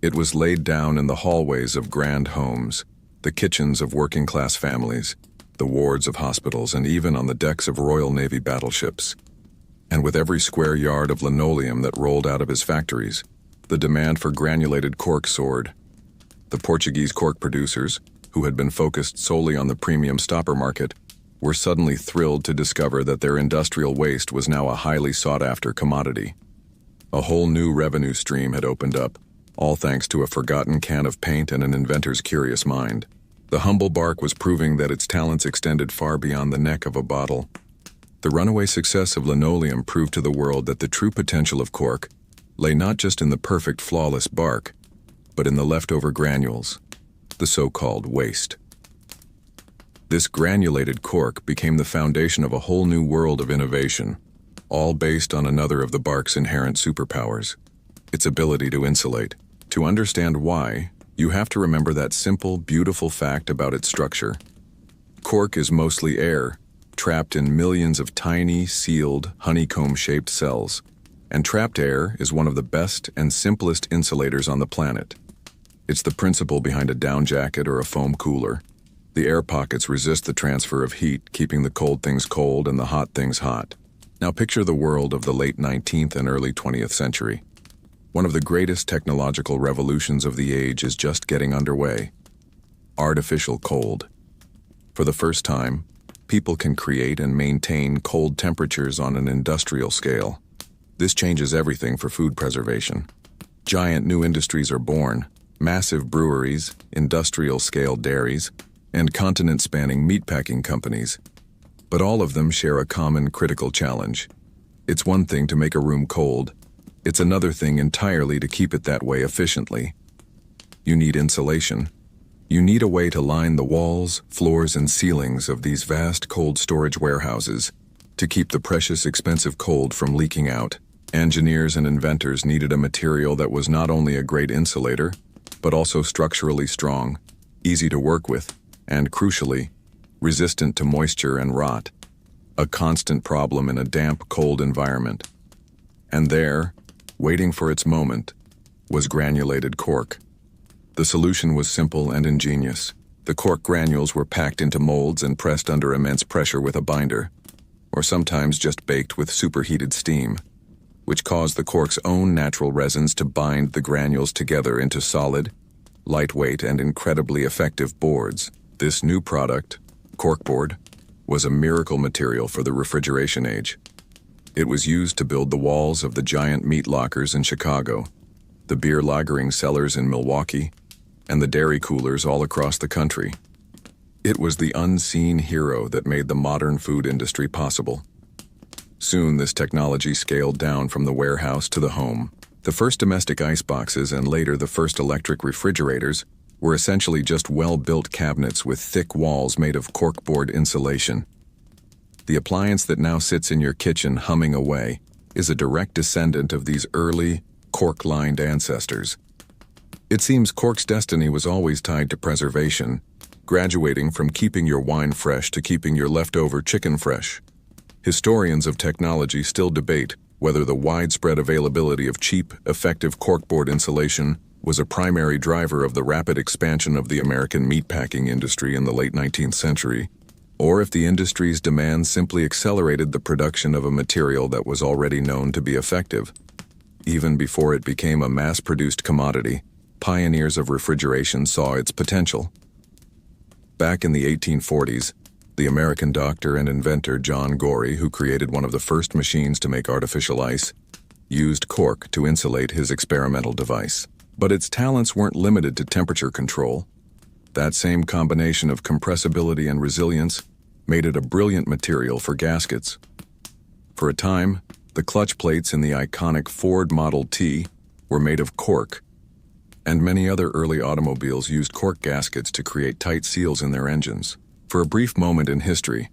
It was laid down in the hallways of grand homes, the kitchens of working-class families, the wards of hospitals, and even on the decks of Royal Navy battleships. And with every square yard of linoleum that rolled out of his factories, the demand for granulated cork soared. The Portuguese cork producers, who had been focused solely on the premium stopper market, were suddenly thrilled to discover that their industrial waste was now a highly sought-after commodity. A whole new revenue stream had opened up, all thanks to a forgotten can of paint and an inventor's curious mind. The humble bark was proving that its talents extended far beyond the neck of a bottle. The runaway success of linoleum proved to the world that the true potential of cork lay not just in the perfect, flawless bark, but in the leftover granules, the so-called waste. This granulated cork became the foundation of a whole new world of innovation, all based on another of the bark's inherent superpowers, its ability to insulate. To understand why, you have to remember that simple, beautiful fact about its structure. Cork is mostly air, trapped in millions of tiny, sealed, honeycomb-shaped cells, and trapped air is one of the best and simplest insulators on the planet. It's the principle behind a down jacket or a foam cooler. The air pockets resist the transfer of heat, keeping the cold things cold and the hot things hot. Now picture the world of the late 19th and early 20th century. One of the greatest technological revolutions of the age is just getting underway. Artificial cold. For the first time, people can create and maintain cold temperatures on an industrial scale. This changes everything for food preservation. Giant new industries are born, massive breweries, industrial-scale dairies, and continent-spanning meatpacking companies. But all of them share a common critical challenge. It's one thing to make a room cold. It's another thing entirely to keep it that way efficiently. You need insulation. You need a way to line the walls, floors, and ceilings of these vast cold storage warehouses To keep the precious, expensive cold from leaking out, engineers and inventors needed a material that was not only a great insulator, but also structurally strong, easy to work with, and crucially, resistant to moisture and rot, a constant problem in a damp, cold environment. And there, waiting for its moment, was granulated cork. The solution was simple and ingenious. The cork granules were packed into molds and pressed under immense pressure with a binder, or sometimes just baked with superheated steam, which caused the cork's own natural resins to bind the granules together into solid, lightweight, and incredibly effective boards. This new product, corkboard, was a miracle material for the refrigeration age. It was used to build the walls of the giant meat lockers in Chicago, the beer lagering cellars in Milwaukee, and the dairy coolers all across the country. It was the unseen hero that made the modern food industry possible. Soon this technology scaled down from the warehouse to the home. The first domestic ice boxes and later the first electric refrigerators were essentially just well-built cabinets with thick walls made of corkboard insulation. The appliance that now sits in your kitchen humming away is a direct descendant of these early, cork-lined ancestors. It seems cork's destiny was always tied to preservation, graduating from keeping your wine fresh to keeping your leftover chicken fresh. Historians of technology still debate whether the widespread availability of cheap, effective corkboard insulation was a primary driver of the rapid expansion of the American meatpacking industry in the late 19th century, or if the industry's demand simply accelerated the production of a material that was already known to be effective. Even before it became a mass-produced commodity, pioneers of refrigeration saw its potential. Back in the 1840s, the American doctor and inventor John Gorey, who created one of the first machines to make artificial ice, used cork to insulate his experimental device. But its talents weren't limited to temperature control. That same combination of compressibility and resilience made it a brilliant material for gaskets. For a time, the clutch plates in the iconic Ford Model T were made of cork, and many other early automobiles used cork gaskets to create tight seals in their engines. For a brief moment in history,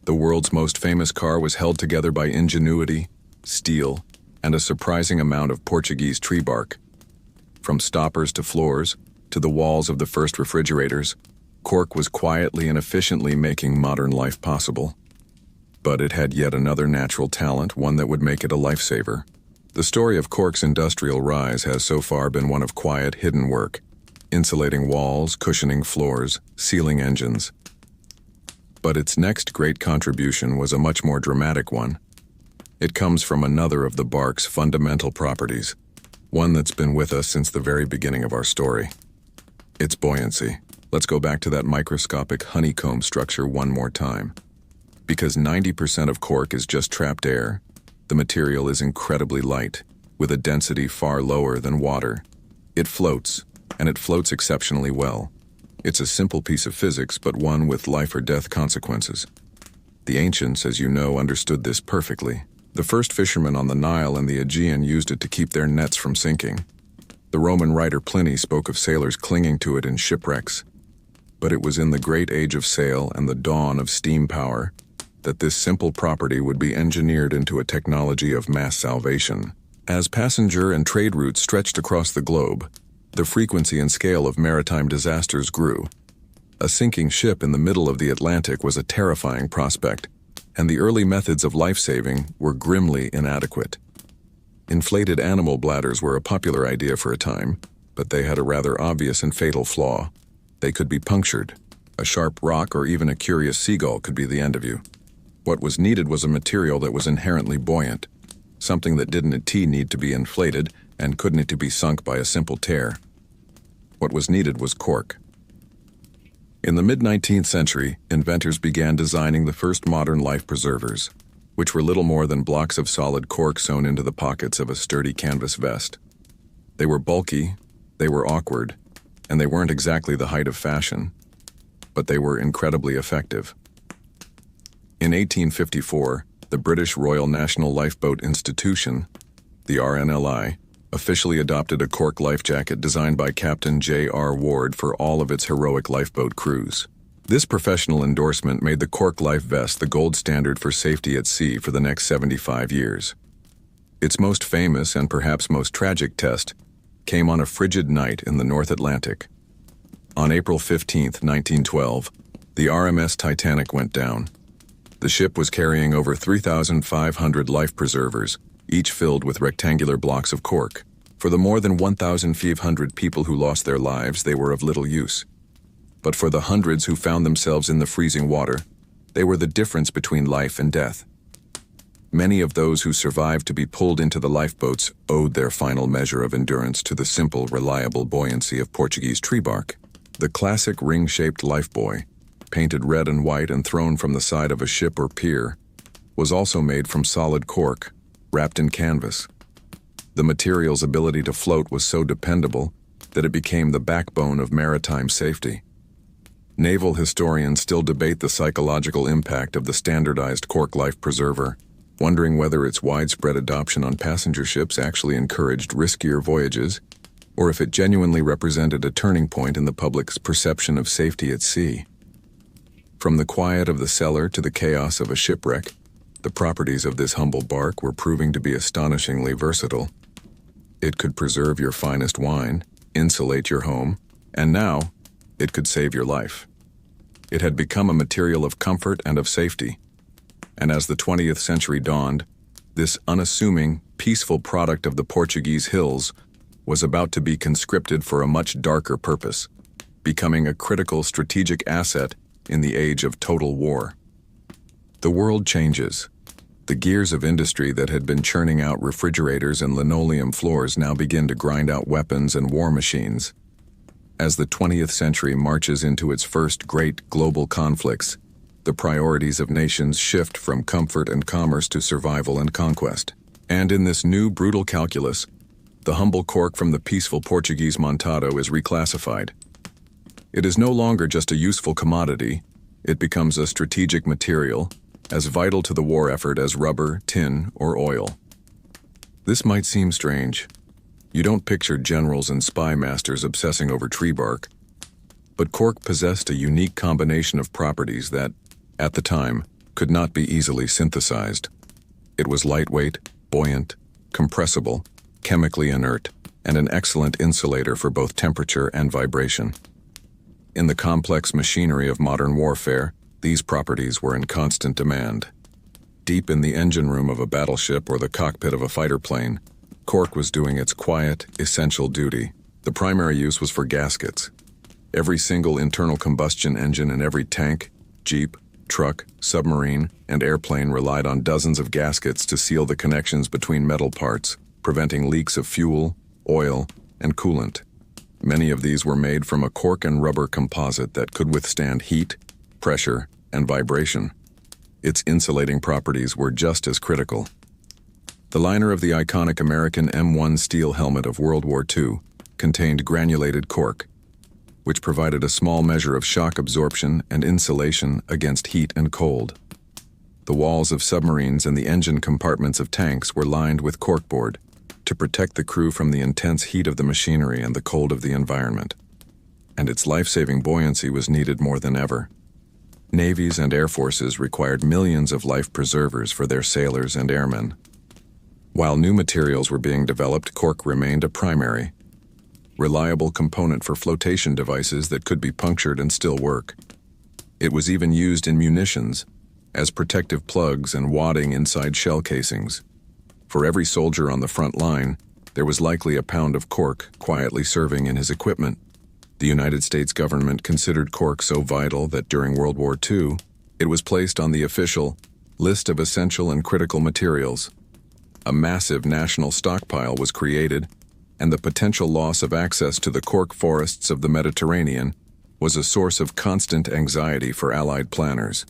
the world's most famous car was held together by ingenuity, steel, and a surprising amount of Portuguese tree bark. From stoppers to floors, to the walls of the first refrigerators, cork was quietly and efficiently making modern life possible. But it had yet another natural talent, one that would make it a lifesaver. The story of cork's industrial rise has so far been one of quiet, hidden work, insulating walls, cushioning floors, sealing engines. But its next great contribution was a much more dramatic one. It comes from another of the bark's fundamental properties, one that's been with us since the very beginning of our story. Its buoyancy. Let's go back to that microscopic honeycomb structure one more time. Because 90% of cork is just trapped air, the material is incredibly light, with a density far lower than water. It floats, and it floats exceptionally well. It's a simple piece of physics, but one with life or death consequences. The ancients, as you know, understood this perfectly. The first fishermen on the Nile and the Aegean used it to keep their nets from sinking. The Roman writer Pliny spoke of sailors clinging to it in shipwrecks. But it was in the great age of sail and the dawn of steam power that this simple property would be engineered into a technology of mass salvation. As passenger and trade routes stretched across the globe, the frequency and scale of maritime disasters grew. A sinking ship in the middle of the Atlantic was a terrifying prospect, and the early methods of life-saving were grimly inadequate. Inflated animal bladders were a popular idea for a time, but they had a rather obvious and fatal flaw. They could be punctured. A sharp rock or even a curious seagull could be the end of you. What was needed was a material that was inherently buoyant, something that didn't need to be inflated and couldn't need to be sunk by a simple tear. What was needed was cork. In the mid-19th century, inventors began designing the first modern life preservers, which were little more than blocks of solid cork sewn into the pockets of a sturdy canvas vest. They were bulky, they were awkward, and they weren't exactly the height of fashion, but they were incredibly effective. In 1854, the British Royal National Lifeboat Institution, the RNLI, officially adopted a cork life jacket designed by Captain J.R. Ward for all of its heroic lifeboat crews. This professional endorsement made the Cork Life Vest the gold standard for safety at sea for the next 75 years. Its most famous and perhaps most tragic test came on a frigid night in the North Atlantic. On April 15, 1912, the RMS Titanic went down. The ship was carrying over 3,500 life preservers, each filled with rectangular blocks of cork. For the more than 1,500 people who lost their lives, they were of little use. But for the hundreds who found themselves in the freezing water, they were the difference between life and death. Many of those who survived to be pulled into the lifeboats owed their final measure of endurance to the simple, reliable buoyancy of Portuguese tree bark. The classic ring-shaped lifebuoy, painted red and white and thrown from the side of a ship or pier, was also made from solid cork, wrapped in canvas. The material's ability to float was so dependable that it became the backbone of maritime safety. Naval historians still debate the psychological impact of the standardized cork life preserver, wondering whether its widespread adoption on passenger ships actually encouraged riskier voyages, or if it genuinely represented a turning point in the public's perception of safety at sea. From the quiet of the cellar to the chaos of a shipwreck, the properties of this humble bark were proving to be astonishingly versatile. It could preserve your finest wine, insulate your home, and now, it could save your life. It had become a material of comfort and of safety. And as the 20th century dawned, this unassuming, peaceful product of the Portuguese hills was about to be conscripted for a much darker purpose, becoming a critical strategic asset in the age of total war. The world changes. The gears of industry that had been churning out refrigerators and linoleum floors now begin to grind out weapons and war machines. As the 20th century marches into its first great global conflicts, the priorities of nations shift from comfort and commerce to survival and conquest. And in this new brutal calculus, the humble cork from the peaceful Portuguese montado is reclassified. It is no longer just a useful commodity, it becomes a strategic material, as vital to the war effort as rubber, tin, or oil. This might seem strange. You don't picture generals and spy masters obsessing over tree bark, but cork possessed a unique combination of properties that, at the time, could not be easily synthesized. It was lightweight, buoyant, compressible, chemically inert, and an excellent insulator for both temperature and vibration. In the complex machinery of modern warfare, these properties were in constant demand. Deep in the engine room of a battleship or the cockpit of a fighter plane, cork was doing its quiet, essential duty. The primary use was for gaskets. Every single internal combustion engine in every tank, jeep, truck, submarine, and airplane relied on dozens of gaskets to seal the connections between metal parts, preventing leaks of fuel, oil, and coolant. Many of these were made from a cork and rubber composite that could withstand heat, pressure, and vibration. Its insulating properties were just as critical. The liner of the iconic American M1 steel helmet of World War II contained granulated cork, which provided a small measure of shock absorption and insulation against heat and cold. The walls of submarines and the engine compartments of tanks were lined with corkboard to protect the crew from the intense heat of the machinery and the cold of the environment. And its life-saving buoyancy was needed more than ever. Navies and air forces required millions of life preservers for their sailors and airmen. While new materials were being developed, cork remained a primary, reliable component for flotation devices that could be punctured and still work. It was even used in munitions, as protective plugs and wadding inside shell casings. For every soldier on the front line, there was likely a pound of cork quietly serving in his equipment. The United States government considered cork so vital that during World War II, it was placed on the official list of essential and critical materials. A massive national stockpile was created, and the potential loss of access to the cork forests of the Mediterranean was a source of constant anxiety for Allied planners.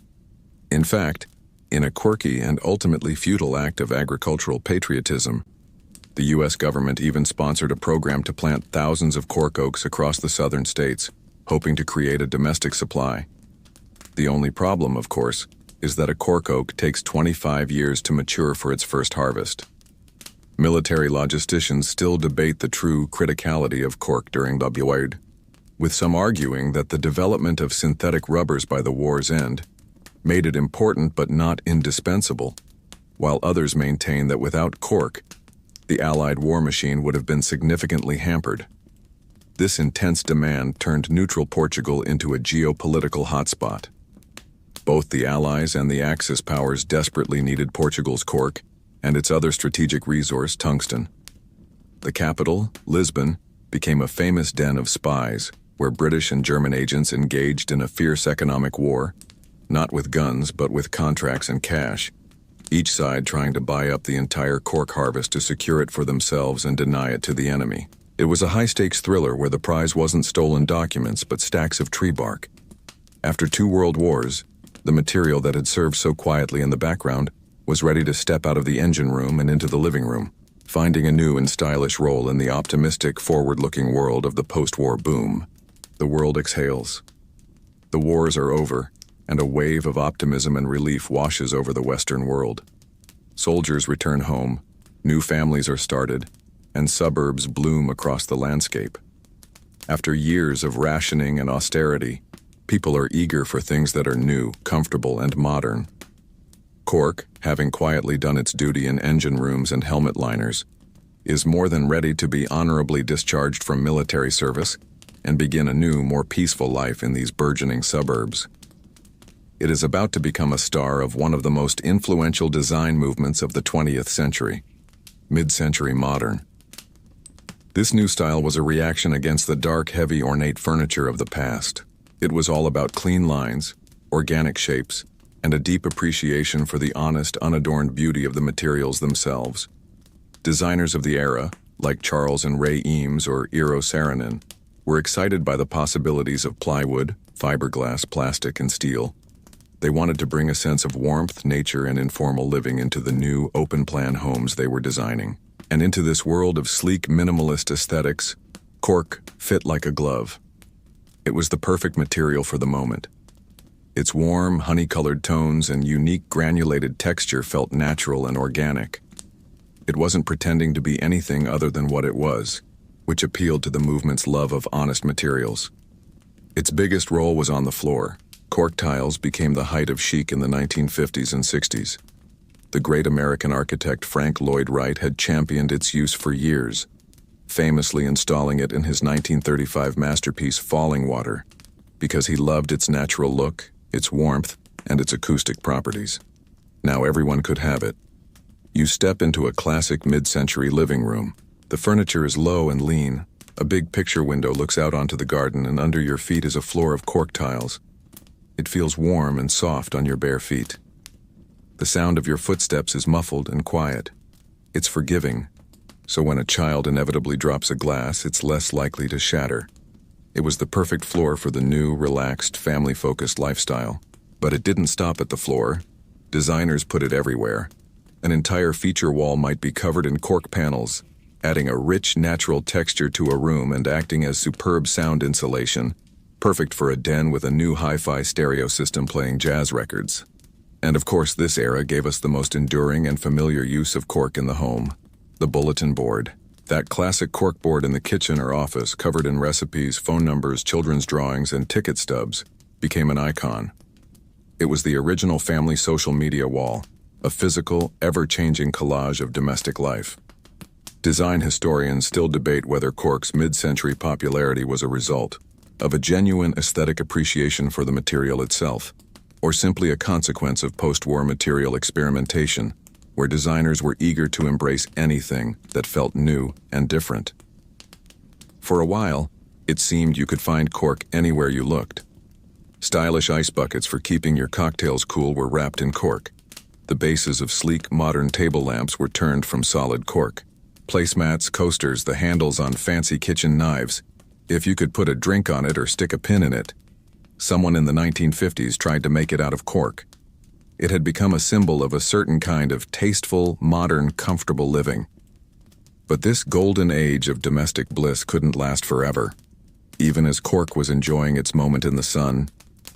In fact, in a quirky and ultimately futile act of agricultural patriotism, the U.S. government even sponsored a program to plant thousands of cork oaks across the southern states, hoping to create a domestic supply. The only problem, of course, is that a cork oak takes 25 years to mature for its first harvest. Military logisticians still debate the true criticality of cork during the war. with some arguing that the development of synthetic rubbers by the war's end made it important but not indispensable, while others maintain that without Cork, the Allied war machine would have been significantly hampered. This intense demand turned neutral Portugal into a geopolitical hotspot. Both the Allies and the Axis powers desperately needed Portugal's Cork and its other strategic resource, tungsten. The capital, Lisbon, became a famous den of spies, where British and German agents engaged in a fierce economic war, not with guns but with contracts and cash, each side trying to buy up the entire cork harvest to secure it for themselves and deny it to the enemy. It was a high-stakes thriller where the prize wasn't stolen documents but stacks of tree bark. After 2 world wars, the material that had served so quietly in the background was ready to step out of the engine room and into the living room, finding a new and stylish role in the optimistic, forward-looking world of the post-war boom. The world exhales. The wars are over, and a wave of optimism and relief washes over the Western world. Soldiers return home, new families are started, and suburbs bloom across the landscape. After years of rationing and austerity, people are eager for things that are new, comfortable, and modern. Cork, having quietly done its duty in engine rooms and helmet liners, is more than ready to be honorably discharged from military service and begin a new, more peaceful life in these burgeoning suburbs. It is about to become a star of one of the most influential design movements of the 20th century, mid-century modern. This new style was a reaction against the dark, heavy, ornate furniture of the past. It was all about clean lines, organic shapes, and a deep appreciation for the honest, unadorned beauty of the materials themselves. Designers of the era, like Charles and Ray Eames or Eero Saarinen, were excited by the possibilities of plywood, fiberglass, plastic, and steel. They wanted to bring a sense of warmth, nature, and informal living into the new, open-plan homes they were designing. And into this world of sleek, minimalist aesthetics, Cork fit like a glove. It was the perfect material for the moment. Its warm, honey-colored tones and unique granulated texture felt natural and organic. It wasn't pretending to be anything other than what it was, which appealed to the movement's love of honest materials. Its biggest role was on the floor. Cork tiles became the height of chic in the 1950s and 60s. The great American architect Frank Lloyd Wright had championed its use for years, famously installing it in his 1935 masterpiece Falling Water, because he loved its natural look, its warmth, and its acoustic properties. Now everyone could have it. You step into a classic mid-century living room. The furniture is low and lean. A big picture window looks out onto the garden, and under your feet is a floor of cork tiles. It feels warm and soft on your bare feet. The sound of your footsteps is muffled and quiet. It's forgiving, so when a child inevitably drops a glass, it's less likely to shatter. It was the perfect floor for the new, relaxed, family-focused lifestyle. But it didn't stop at the floor. Designers put it everywhere. An entire feature wall might be covered in cork panels, adding a rich, natural texture to a room and acting as superb sound insulation, perfect for a den with a new hi-fi stereo system playing jazz records. And of course, this era gave us the most enduring and familiar use of cork in the home, the bulletin board. That classic cork board in the kitchen or office, covered in recipes, phone numbers, children's drawings, and ticket stubs, became an icon. It was the original family social media wall, a physical, ever-changing collage of domestic life. Design historians still debate whether cork's mid-century popularity was a result of a genuine aesthetic appreciation for the material itself, or simply a consequence of post-war material experimentation, where designers were eager to embrace anything that felt new and different. For a while, it seemed you could find cork anywhere you looked. Stylish ice buckets for keeping your cocktails cool were wrapped in cork. The bases of sleek, modern table lamps were turned from solid cork. Placemats, coasters, the handles on fancy kitchen knives. If you could put a drink on it or stick a pin in it, someone in the 1950s tried to make it out of cork. It had become a symbol of a certain kind of tasteful, modern, comfortable living. But this golden age of domestic bliss couldn't last forever. Even as cork was enjoying its moment in the sun,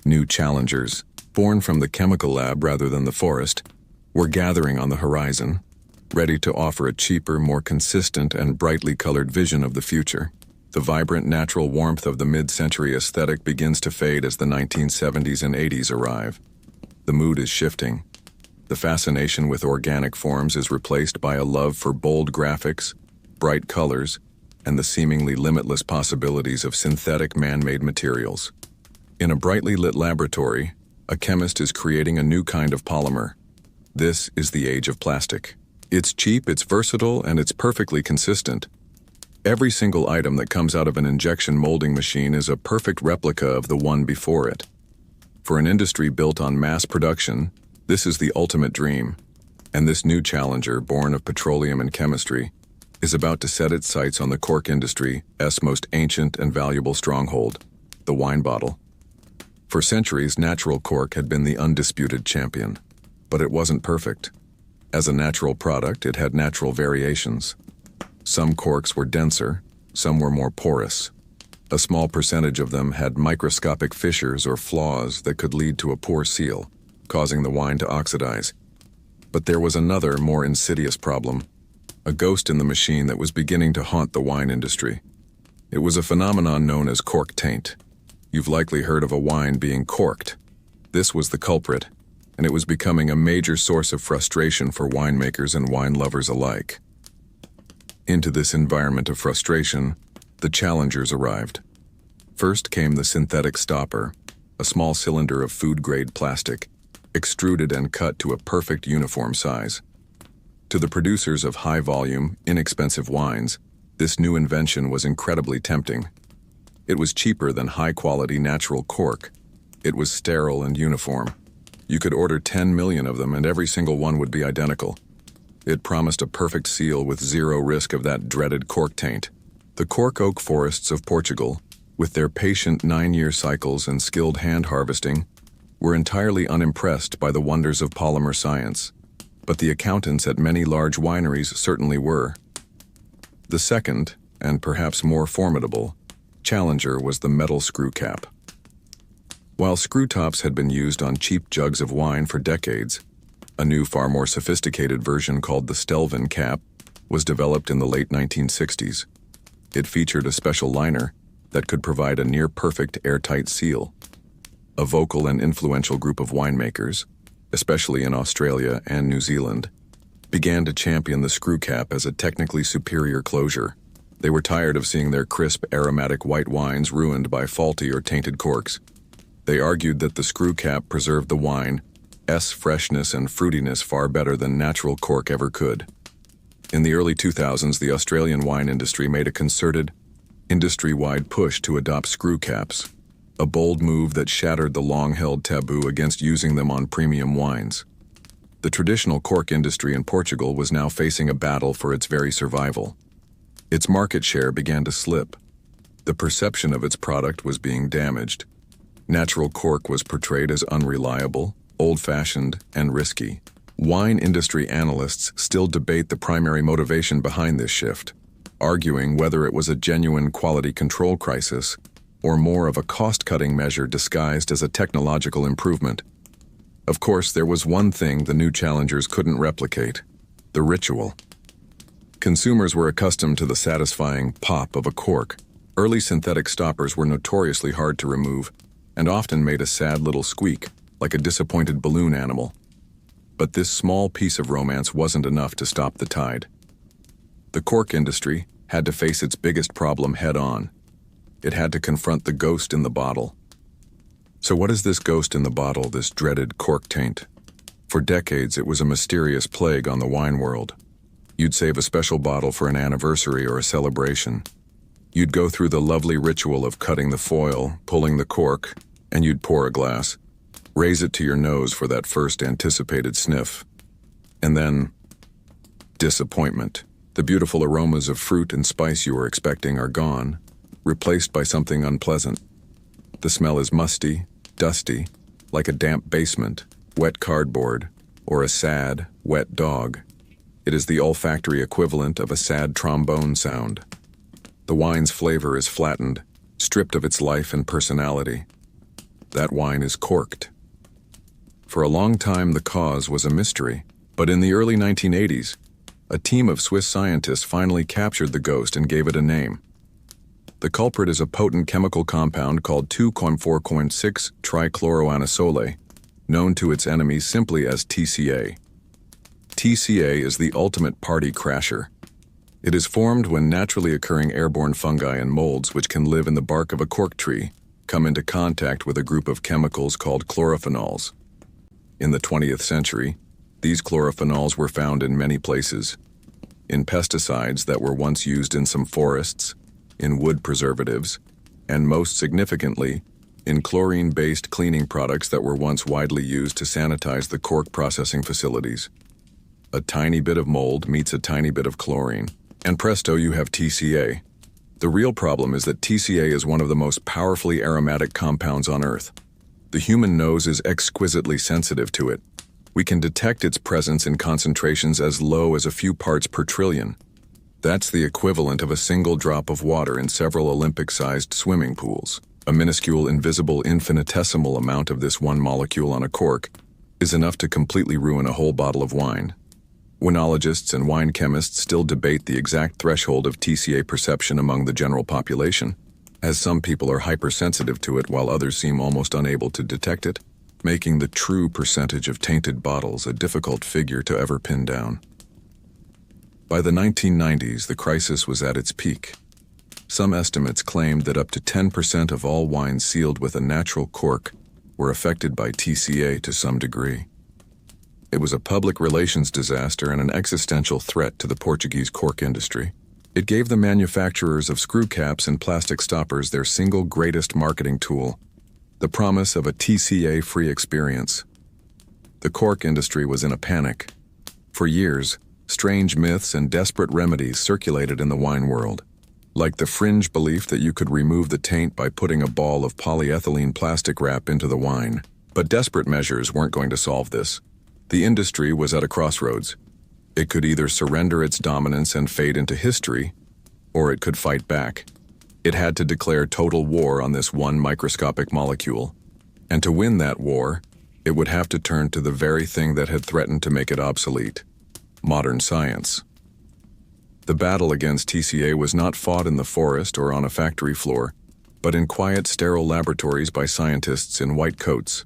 new challengers, born from the chemical lab rather than the forest, were gathering on the horizon, ready to offer a cheaper, more consistent, and brightly colored vision of the future. The vibrant natural warmth of the mid-century aesthetic begins to fade as the 1970s and 80s arrive. The mood is shifting. The fascination with organic forms is replaced by a love for bold graphics, bright colors, and the seemingly limitless possibilities of synthetic man-made materials. In a brightly lit laboratory, a chemist is creating a new kind of polymer. This is the age of plastic. It's cheap, it's versatile, and it's perfectly consistent. Every single item that comes out of an injection molding machine is a perfect replica of the one before it. For an industry built on mass production, this is the ultimate dream. And this new challenger, born of petroleum and chemistry, is about to set its sights on the cork industry's most ancient and valuable stronghold, the wine bottle. For centuries, natural cork had been the undisputed champion. But it wasn't perfect. As a natural product, it had natural variations. Some corks were denser, some were more porous. A small percentage of them had microscopic fissures or flaws that could lead to a poor seal, causing the wine to oxidize. But there was another, more insidious problem, a ghost in the machine that was beginning to haunt the wine industry. It was a phenomenon known as cork taint. You've likely heard of a wine being corked. This was the culprit, and it was becoming a major source of frustration for winemakers and wine lovers alike. Into this environment of frustration, the challengers arrived. First came the synthetic stopper, a small cylinder of food-grade plastic, extruded and cut to a perfect uniform size. To the producers of high-volume, inexpensive wines, this new invention was incredibly tempting. It was cheaper than high-quality natural cork. It was sterile and uniform. You could order 10 million of them and every single one would be identical. It promised a perfect seal with zero risk of that dreaded cork taint. The cork oak forests of Portugal, with their patient 9-year cycles and skilled hand harvesting, were entirely unimpressed by the wonders of polymer science. But the accountants at many large wineries certainly were. The second, and perhaps more formidable, challenger was the metal screw cap. While screw tops had been used on cheap jugs of wine for decades, a new, far more sophisticated version called the Stelvin cap was developed in the late 1960s. It featured a special liner that could provide a near-perfect airtight seal. A vocal and influential group of winemakers, especially in Australia and New Zealand, began to champion the screw cap as a technically superior closure. They were tired of seeing their crisp, aromatic white wines ruined by faulty or tainted corks. They argued that the screw cap preserved the wine's freshness and fruitiness far better than natural cork ever could. In the early 2000s, the Australian wine industry made a concerted, industry-wide push to adopt screw caps, a bold move that shattered the long-held taboo against using them on premium wines. The traditional cork industry in Portugal was now facing a battle for its very survival. Its market share began to slip. The perception of its product was being damaged. Natural cork was portrayed as unreliable, old-fashioned, and risky. Wine industry analysts still debate the primary motivation behind this shift, arguing whether it was a genuine quality control crisis or more of a cost-cutting measure disguised as a technological improvement. Of course, there was one thing the new challengers couldn't replicate: the ritual. Consumers were accustomed to the satisfying pop of a cork. Early synthetic stoppers were notoriously hard to remove and often made a sad little squeak, like a disappointed balloon animal. But this small piece of romance wasn't enough to stop the tide. The cork industry had to face its biggest problem head-on. It had to confront the ghost in the bottle. So what is this ghost in the bottle, this dreaded cork taint? For decades, it was a mysterious plague on the wine world. You'd save a special bottle for an anniversary or a celebration. You'd go through the lovely ritual of cutting the foil, pulling the cork, and you'd pour a glass. Raise it to your nose for that first anticipated sniff. And then, disappointment. The beautiful aromas of fruit and spice you were expecting are gone, replaced by something unpleasant. The smell is musty, dusty, like a damp basement, wet cardboard, or a sad, wet dog. It is the olfactory equivalent of a sad trombone sound. The wine's flavor is flattened, stripped of its life and personality. That wine is corked. For a long time, the cause was a mystery, but in the early 1980s, a team of Swiss scientists finally captured the ghost and gave it a name: The culprit is a potent chemical compound called 2,4,6-trichloroanisole, known to its enemies simply as TCA. TCA is the ultimate party crasher. It is formed when naturally occurring airborne fungi and molds which can live in the bark of a cork tree come into contact with a group of chemicals called chlorophenols. In the 20th century, these chlorophenols were found in many places. In pesticides that were once used in some forests, in wood preservatives, and most significantly, in chlorine-based cleaning products that were once widely used to sanitize the cork processing facilities. A tiny bit of mold meets a tiny bit of chlorine, and presto, you have TCA. The real problem is that TCA is one of the most powerfully aromatic compounds on Earth. The human nose is exquisitely sensitive to it. We can detect its presence in concentrations as low as a few parts per trillion. That's the equivalent of a single drop of water in several Olympic-sized swimming pools. A minuscule, invisible, infinitesimal amount of this one molecule on a cork is enough to completely ruin a whole bottle of wine. Winologists and wine chemists still debate the exact threshold of TCA perception among the general population, as some people are hypersensitive to it while others seem almost unable to detect it, making the true percentage of tainted bottles a difficult figure to ever pin down. By the 1990s, the crisis was at its peak. Some estimates claimed that up to 10% of all wines sealed with a natural cork were affected by TCA to some degree. It was a public relations disaster and an existential threat to the Portuguese cork industry. It gave the manufacturers of screw caps and plastic stoppers their single greatest marketing tool, the promise of a TCA-free experience. The cork industry was in a panic. For years, strange myths and desperate remedies circulated in the wine world, like the fringe belief that you could remove the taint by putting a ball of polyethylene plastic wrap into the wine. But desperate measures weren't going to solve this. The industry was at a crossroads. It could either surrender its dominance and fade into history, or it could fight back. It had to declare total war on this one microscopic molecule. And to win that war, it would have to turn to the very thing that had threatened to make it obsolete: modern science. The battle against TCA was not fought in the forest or on a factory floor, but in quiet, sterile laboratories by scientists in white coats.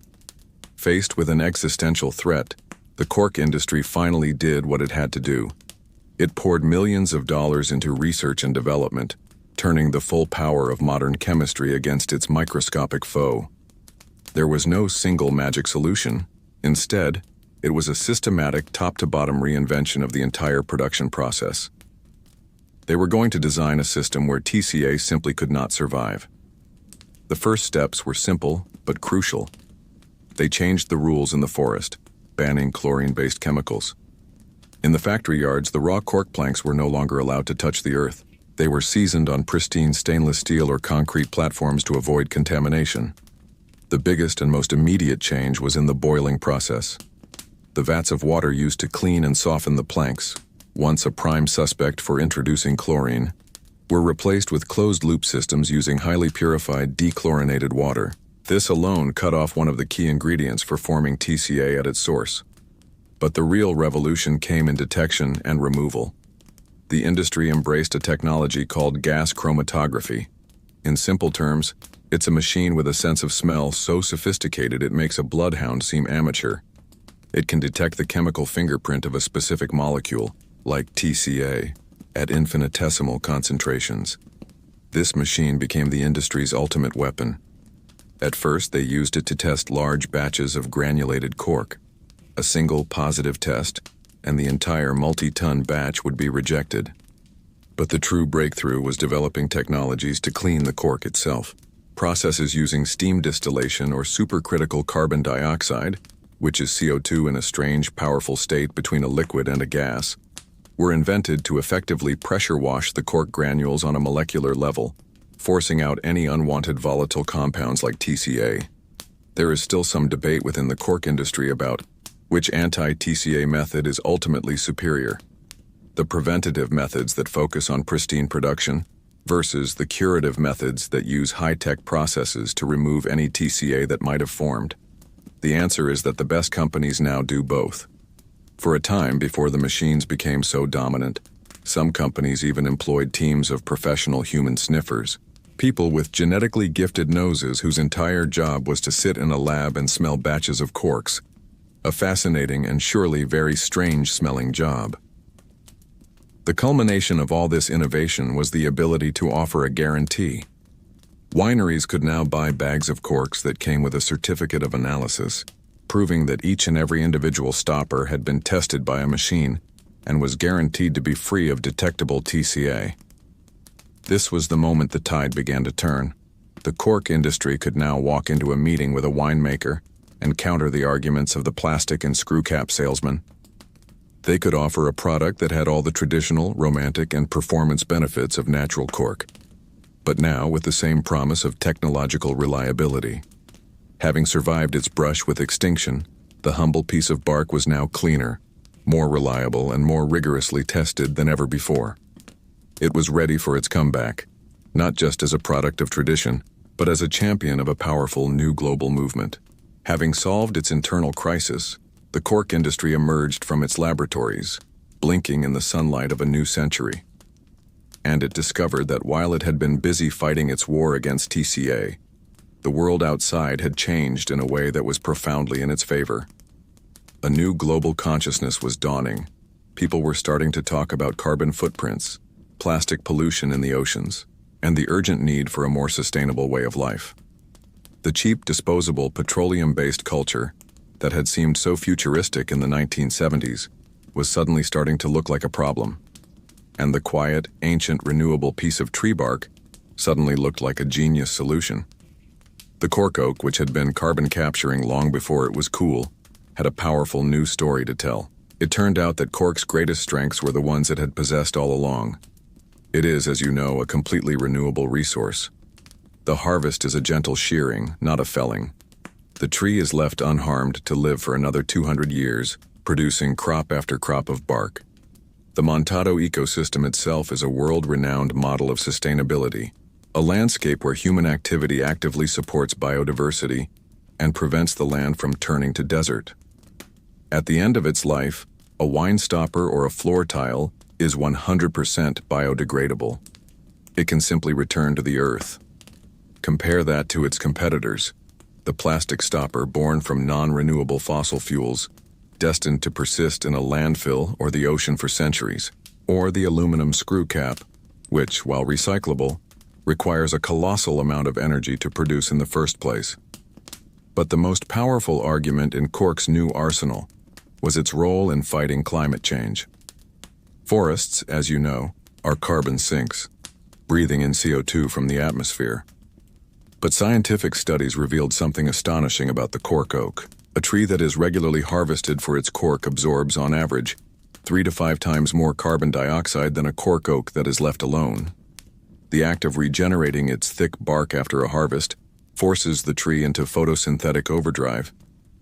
Faced with an existential threat, the cork industry finally did what it had to do. It poured millions of dollars into research and development, turning the full power of modern chemistry against its microscopic foe. There was no single magic solution. Instead, it was a systematic, top-to-bottom reinvention of the entire production process. They were going to design a system where TCA simply could not survive. The first steps were simple but crucial. They changed the rules in the forest, banning chlorine-based chemicals. In the factory yards, the raw cork planks were no longer allowed to touch the earth. They were seasoned on pristine stainless steel or concrete platforms to avoid contamination. The biggest and most immediate change was in the boiling process. The vats of water used to clean and soften the planks, once a prime suspect for introducing chlorine, were replaced with closed-loop systems using highly purified dechlorinated water. This alone cut off one of the key ingredients for forming TCA at its source. But the real revolution came in detection and removal. The industry embraced a technology called gas chromatography. In simple terms, it's a machine with a sense of smell so sophisticated it makes a bloodhound seem amateur. It can detect the chemical fingerprint of a specific molecule, like TCA, at infinitesimal concentrations. This machine became the industry's ultimate weapon. At first, they used it to test large batches of granulated cork. A single positive test, and the entire multi-ton batch would be rejected. But the true breakthrough was developing technologies to clean the cork itself. Processes using steam distillation or supercritical carbon dioxide, which is CO2 in a strange, powerful state between a liquid and a gas, were invented to effectively pressure wash the cork granules on a molecular level, forcing out any unwanted volatile compounds like TCA. There is still some debate within the cork industry about which anti-TCA method is ultimately superior: the preventative methods that focus on pristine production versus the curative methods that use high-tech processes to remove any TCA that might have formed. The answer is that the best companies now do both. For a time before the machines became so dominant, some companies even employed teams of professional human sniffers, People with genetically gifted noses whose entire job was to sit in a lab and smell batches of corks. A fascinating and surely very strange-smelling job. The culmination of all this innovation was the ability to offer a guarantee. Wineries could now buy bags of corks that came with a certificate of analysis, proving that each and every individual stopper had been tested by a machine and was guaranteed to be free of detectable TCA. This was the moment the tide began to turn. The cork industry could now walk into a meeting with a winemaker and counter the arguments of the plastic and screw cap salesman. They could offer a product that had all the traditional, romantic, and performance benefits of natural cork, but now with the same promise of technological reliability. Having survived its brush with extinction, the humble piece of bark was now cleaner, more reliable, and more rigorously tested than ever before. It was ready for its comeback, not just as a product of tradition, but as a champion of a powerful new global movement. Having solved its internal crisis, the cork industry emerged from its laboratories, blinking in the sunlight of a new century. And it discovered that while it had been busy fighting its war against TCA, the world outside had changed in a way that was profoundly in its favor. A new global consciousness was dawning. People were starting to talk about carbon footprints, plastic pollution in the oceans, and the urgent need for a more sustainable way of life. The cheap, disposable, petroleum-based culture that had seemed so futuristic in the 1970s was suddenly starting to look like a problem. And the quiet, ancient, renewable piece of tree bark suddenly looked like a genius solution. The cork oak, which had been carbon capturing long before it was cool, had a powerful new story to tell. It turned out that cork's greatest strengths were the ones it had possessed all along. It is, as you know, a completely renewable resource. The harvest is a gentle shearing, not a felling. The tree is left unharmed to live for another 200 years, producing crop after crop of bark. The Montado ecosystem itself is a world-renowned model of sustainability, a landscape where human activity actively supports biodiversity and prevents the land from turning to desert. At the end of its life, a wine stopper or a floor tile is 100% biodegradable. It can simply return to the earth. Compare that to its competitors, the plastic stopper born from non-renewable fossil fuels, destined to persist in a landfill or the ocean for centuries, or the aluminum screw cap, which, while recyclable, requires a colossal amount of energy to produce in the first place. But the most powerful argument in cork's new arsenal was its role in fighting climate change. Forests, as you know, are carbon sinks, breathing in CO2 from the atmosphere. But scientific studies revealed something astonishing about the cork oak. A tree that is regularly harvested for its cork absorbs, on average, 3 to 5 times more carbon dioxide than a cork oak that is left alone. The act of regenerating its thick bark after a harvest forces the tree into photosynthetic overdrive,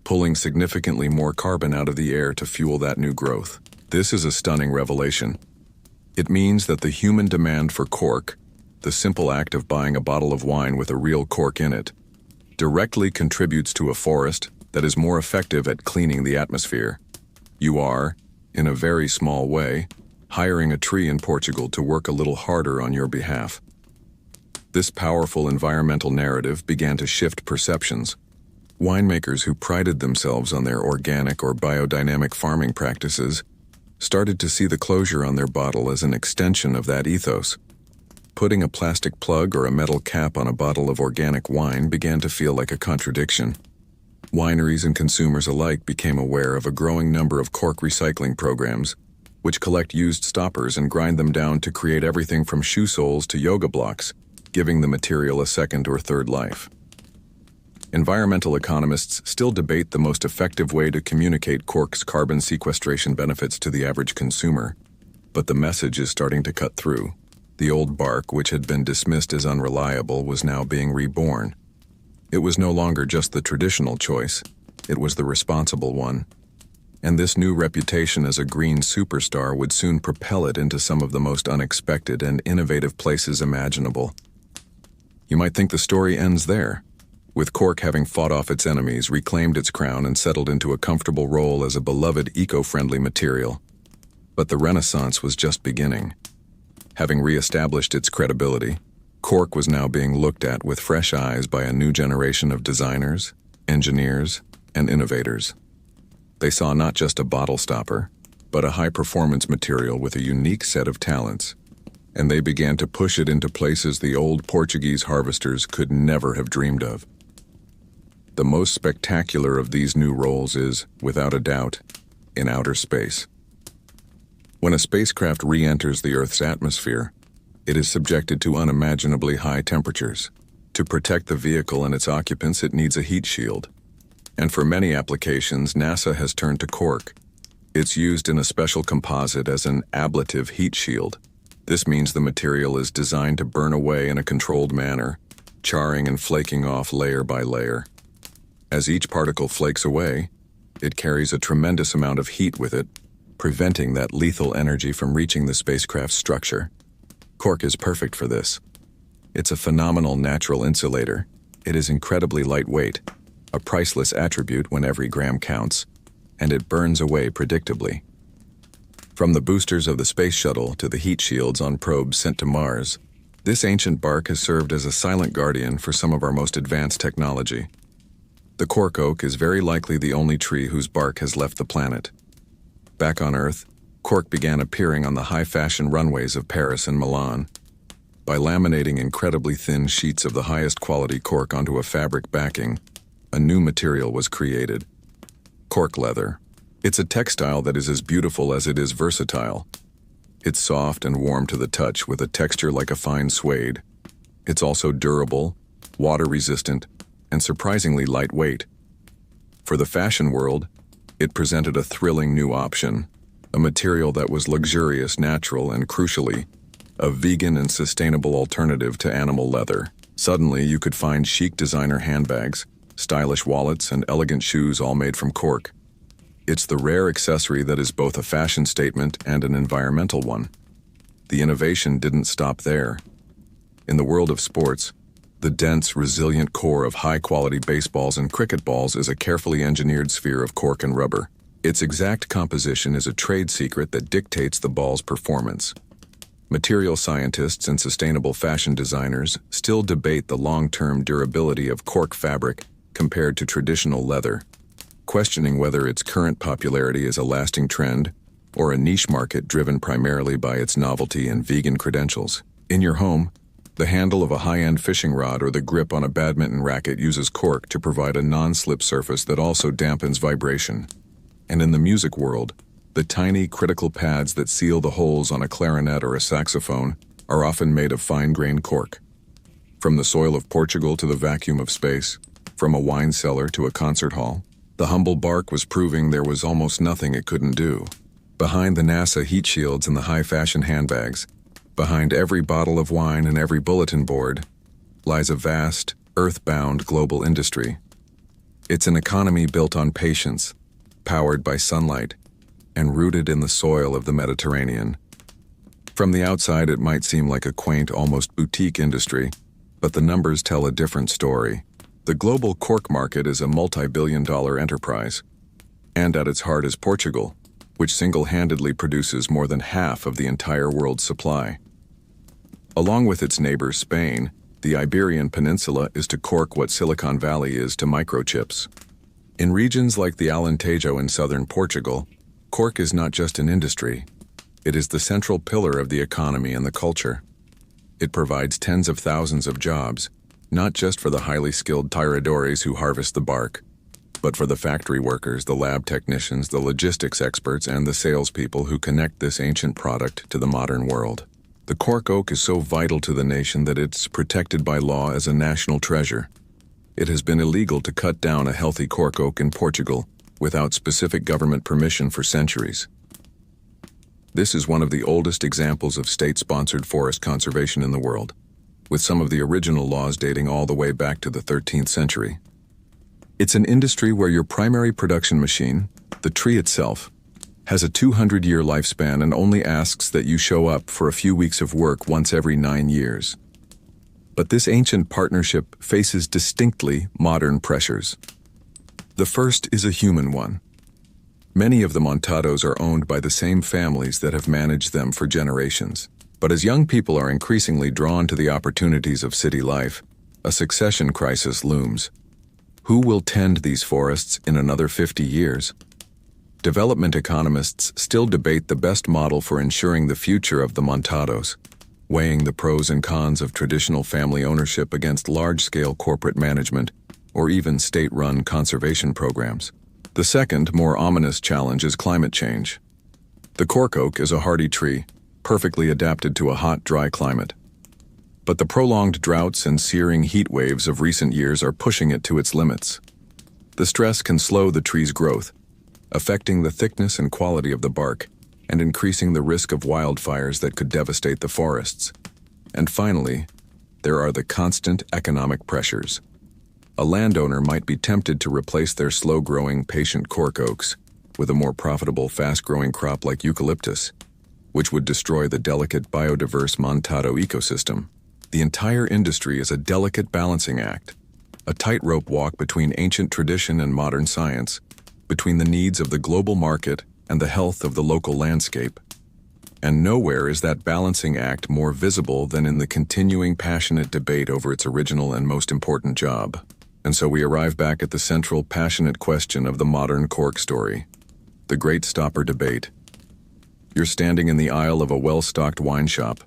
pulling significantly more carbon out of the air to fuel that new growth. This is a stunning revelation. It means that the human demand for cork, the simple act of buying a bottle of wine with a real cork in it, directly contributes to a forest that is more effective at cleaning the atmosphere. You are, in a very small way, hiring a tree in Portugal to work a little harder on your behalf. This powerful environmental narrative began to shift perceptions. Winemakers who prided themselves on their organic or biodynamic farming practices started to see the closure on their bottle as an extension of that ethos. Putting a plastic plug or a metal cap on a bottle of organic wine began to feel like a contradiction. Wineries and consumers alike became aware of a growing number of cork recycling programs, which collect used stoppers and grind them down to create everything from shoe soles to yoga blocks, giving the material a second or third life. Environmental economists still debate the most effective way to communicate cork's carbon sequestration benefits to the average consumer, but the message is starting to cut through. The old bark, which had been dismissed as unreliable, was now being reborn. It was no longer just the traditional choice, it was the responsible one. And this new reputation as a green superstar would soon propel it into some of the most unexpected and innovative places imaginable. You might think the story ends there, with cork having fought off its enemies, reclaimed its crown, and settled into a comfortable role as a beloved eco-friendly material. But the Renaissance was just beginning. Having re-established its credibility, Cork was now being looked at with fresh eyes by a new generation of designers, engineers, and innovators. They saw not just a bottle stopper, but a high-performance material with a unique set of talents, and they began to push it into places the old Portuguese harvesters could never have dreamed of. The most spectacular of these new roles is, without a doubt, in outer space. When a spacecraft re-enters the Earth's atmosphere, it is subjected to unimaginably high temperatures. To protect the vehicle and its occupants, it needs a heat shield. And for many applications, NASA has turned to cork. It's used in a special composite as an ablative heat shield. This means the material is designed to burn away in a controlled manner, charring and flaking off layer by layer. As each particle flakes away, it carries a tremendous amount of heat with it, preventing that lethal energy from reaching the spacecraft's structure. Cork is perfect for this. It's a phenomenal natural insulator. It is incredibly lightweight, a priceless attribute when every gram counts, and it burns away predictably. From the boosters of the space shuttle to the heat shields on probes sent to Mars, this ancient bark has served as a silent guardian for some of our most advanced technology. The cork oak is very likely the only tree whose bark has left the planet. Back on Earth, cork began appearing on the high-fashion runways of Paris and Milan. By laminating incredibly thin sheets of the highest quality cork onto a fabric backing, a new material was created: cork leather. It's a textile that is as beautiful as it is versatile. It's soft and warm to the touch with a texture like a fine suede. It's also durable, water-resistant, and surprisingly lightweight. For the fashion world, it presented a thrilling new option, a material that was luxurious, natural, and crucially, a vegan and sustainable alternative to animal leather. Suddenly, you could find chic designer handbags, stylish wallets, and elegant shoes all made from cork. It's the rare accessory that is both a fashion statement and an environmental one. The innovation didn't stop there. In the world of sports, the dense, resilient core of high-quality baseballs and cricket balls is a carefully engineered sphere of cork and rubber. Its exact composition is a trade secret that dictates the ball's performance. Material scientists and sustainable fashion designers still debate the long-term durability of cork fabric compared to traditional leather, questioning whether its current popularity is a lasting trend or a niche market driven primarily by its novelty and vegan credentials. In your home, the handle of a high-end fishing rod or the grip on a badminton racket uses cork to provide a non-slip surface that also dampens vibration. And in the music world, the tiny critical pads that seal the holes on a clarinet or a saxophone are often made of fine-grained cork. From the soil of Portugal to the vacuum of space, from a wine cellar to a concert hall, the humble bark was proving there was almost nothing it couldn't do. Behind the NASA heat shields and the high-fashion handbags, behind every bottle of wine and every bulletin board, lies a vast, earth-bound global industry. It's an economy built on patience, powered by sunlight, and rooted in the soil of the Mediterranean. From the outside, it might seem like a quaint, almost boutique industry, but the numbers tell a different story. The global cork market is a multi-billion-dollar enterprise, and at its heart is Portugal, which single-handedly produces more than half of the entire world's supply. Along with its neighbor Spain, the Iberian Peninsula is to cork what Silicon Valley is to microchips. In regions like the Alentejo in southern Portugal, cork is not just an industry. It is the central pillar of the economy and the culture. It provides tens of thousands of jobs, not just for the highly skilled tiradores who harvest the bark, but for the factory workers, the lab technicians, the logistics experts, and the salespeople who connect this ancient product to the modern world. The cork oak is so vital to the nation that it's protected by law as a national treasure. It has been illegal to cut down a healthy cork oak in Portugal without specific government permission for centuries. This is one of the oldest examples of state-sponsored forest conservation in the world, with some of the original laws dating all the way back to the 13th century. It's an industry where your primary production machine, the tree itself, has a 200-year lifespan and only asks that you show up for a few weeks of work once every 9 years. But this ancient partnership faces distinctly modern pressures. The first is a human one. Many of the montados are owned by the same families that have managed them for generations. But as young people are increasingly drawn to the opportunities of city life, a succession crisis looms. Who will tend these forests in another 50 years? Development economists still debate the best model for ensuring the future of the montados, weighing the pros and cons of traditional family ownership against large-scale corporate management or even state-run conservation programs. The second, more ominous challenge is climate change. The cork oak is a hardy tree, perfectly adapted to a hot, dry climate. But the prolonged droughts and searing heat waves of recent years are pushing it to its limits. The stress can slow the tree's growth, affecting the thickness and quality of the bark, and increasing the risk of wildfires that could devastate the forests. And finally, there are the constant economic pressures. A landowner might be tempted to replace their slow-growing, patient cork oaks with a more profitable, fast-growing crop like eucalyptus, which would destroy the delicate, biodiverse montado ecosystem. The entire industry is a delicate balancing act, a tightrope walk between ancient tradition and modern science, between the needs of the global market and the health of the local landscape. And nowhere is that balancing act more visible than in the continuing passionate debate over its original and most important job. And so we arrive back at the central passionate question of the modern cork story, the great stopper debate. You're standing in the aisle of a well-stocked wine shop.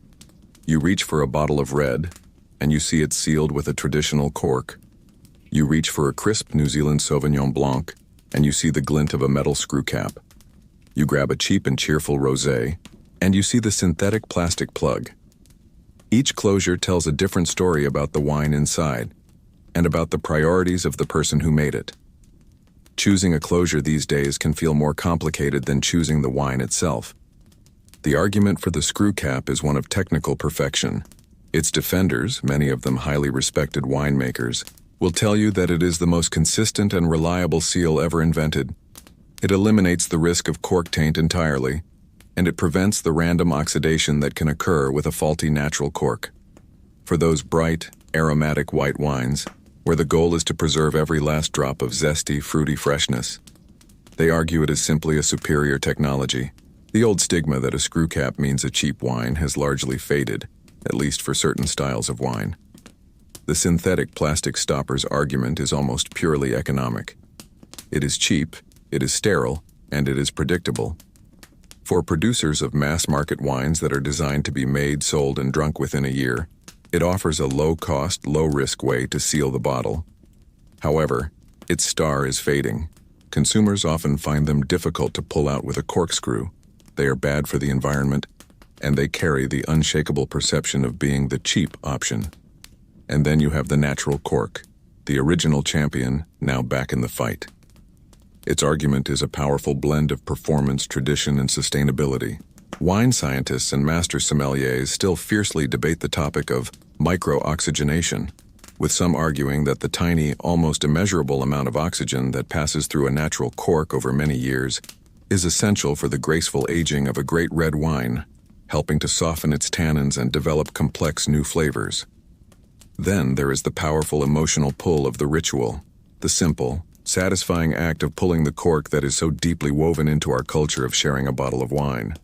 You reach for a bottle of red, and you see it sealed with a traditional cork. You reach for a crisp New Zealand Sauvignon Blanc, and you see the glint of a metal screw cap. You grab a cheap and cheerful rosé, and you see the synthetic plastic plug. Each closure tells a different story about the wine inside, and about the priorities of the person who made it. Choosing a closure these days can feel more complicated than choosing the wine itself. The argument for the screw cap is one of technical perfection. Its defenders, many of them highly respected winemakers, will tell you that it is the most consistent and reliable seal ever invented. It eliminates the risk of cork taint entirely, and it prevents the random oxidation that can occur with a faulty natural cork. For those bright, aromatic white wines, where the goal is to preserve every last drop of zesty, fruity freshness, they argue it is simply a superior technology. The old stigma that a screw cap means a cheap wine has largely faded, at least for certain styles of wine. The synthetic plastic stopper's argument is almost purely economic. It is cheap, it is sterile, and it is predictable. For producers of mass-market wines that are designed to be made, sold, and drunk within a year, it offers a low-cost, low-risk way to seal the bottle. However, its star is fading. Consumers often find them difficult to pull out with a corkscrew. They are bad for the environment, and they carry the unshakable perception of being the cheap option. And then you have the natural cork, the original champion, now back in the fight. Its argument is a powerful blend of performance, tradition, and sustainability. Wine scientists and master sommeliers still fiercely debate the topic of micro-oxygenation, with some arguing that the tiny, almost immeasurable amount of oxygen that passes through a natural cork over many years is essential for the graceful aging of a great red wine, helping to soften its tannins and develop complex new flavors. Then there is the powerful emotional pull of the ritual, the simple, satisfying act of pulling the cork that is so deeply woven into our culture of sharing a bottle of wine.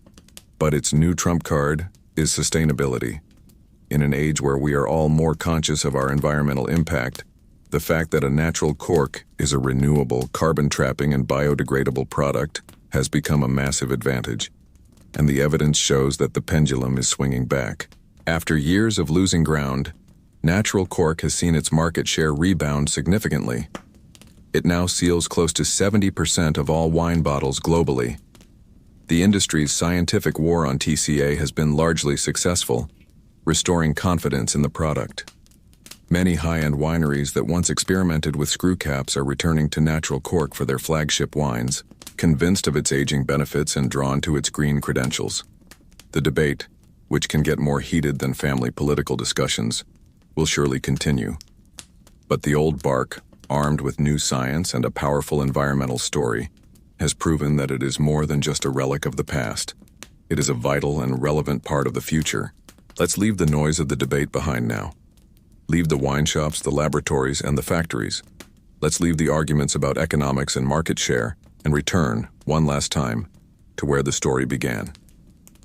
But its new trump card is sustainability. In an age where we are all more conscious of our environmental impact, the fact that a natural cork is a renewable, carbon-trapping, and biodegradable product has become a massive advantage, and the evidence shows that the pendulum is swinging back. After years of losing ground, natural cork has seen its market share rebound significantly. It now seals close to 70% of all wine bottles globally. The industry's scientific war on TCA has been largely successful, restoring confidence in the product. Many high-end wineries that once experimented with screw caps are returning to natural cork for their flagship wines, convinced of its aging benefits and drawn to its green credentials. The debate, which can get more heated than family political discussions, will surely continue. But the old bark, armed with new science and a powerful environmental story, has proven that it is more than just a relic of the past. It is a vital and relevant part of the future. Let's leave the noise of the debate behind now. Leave the wine shops, the laboratories, and the factories. Let's leave the arguments about economics and market share and return, one last time, to where the story began.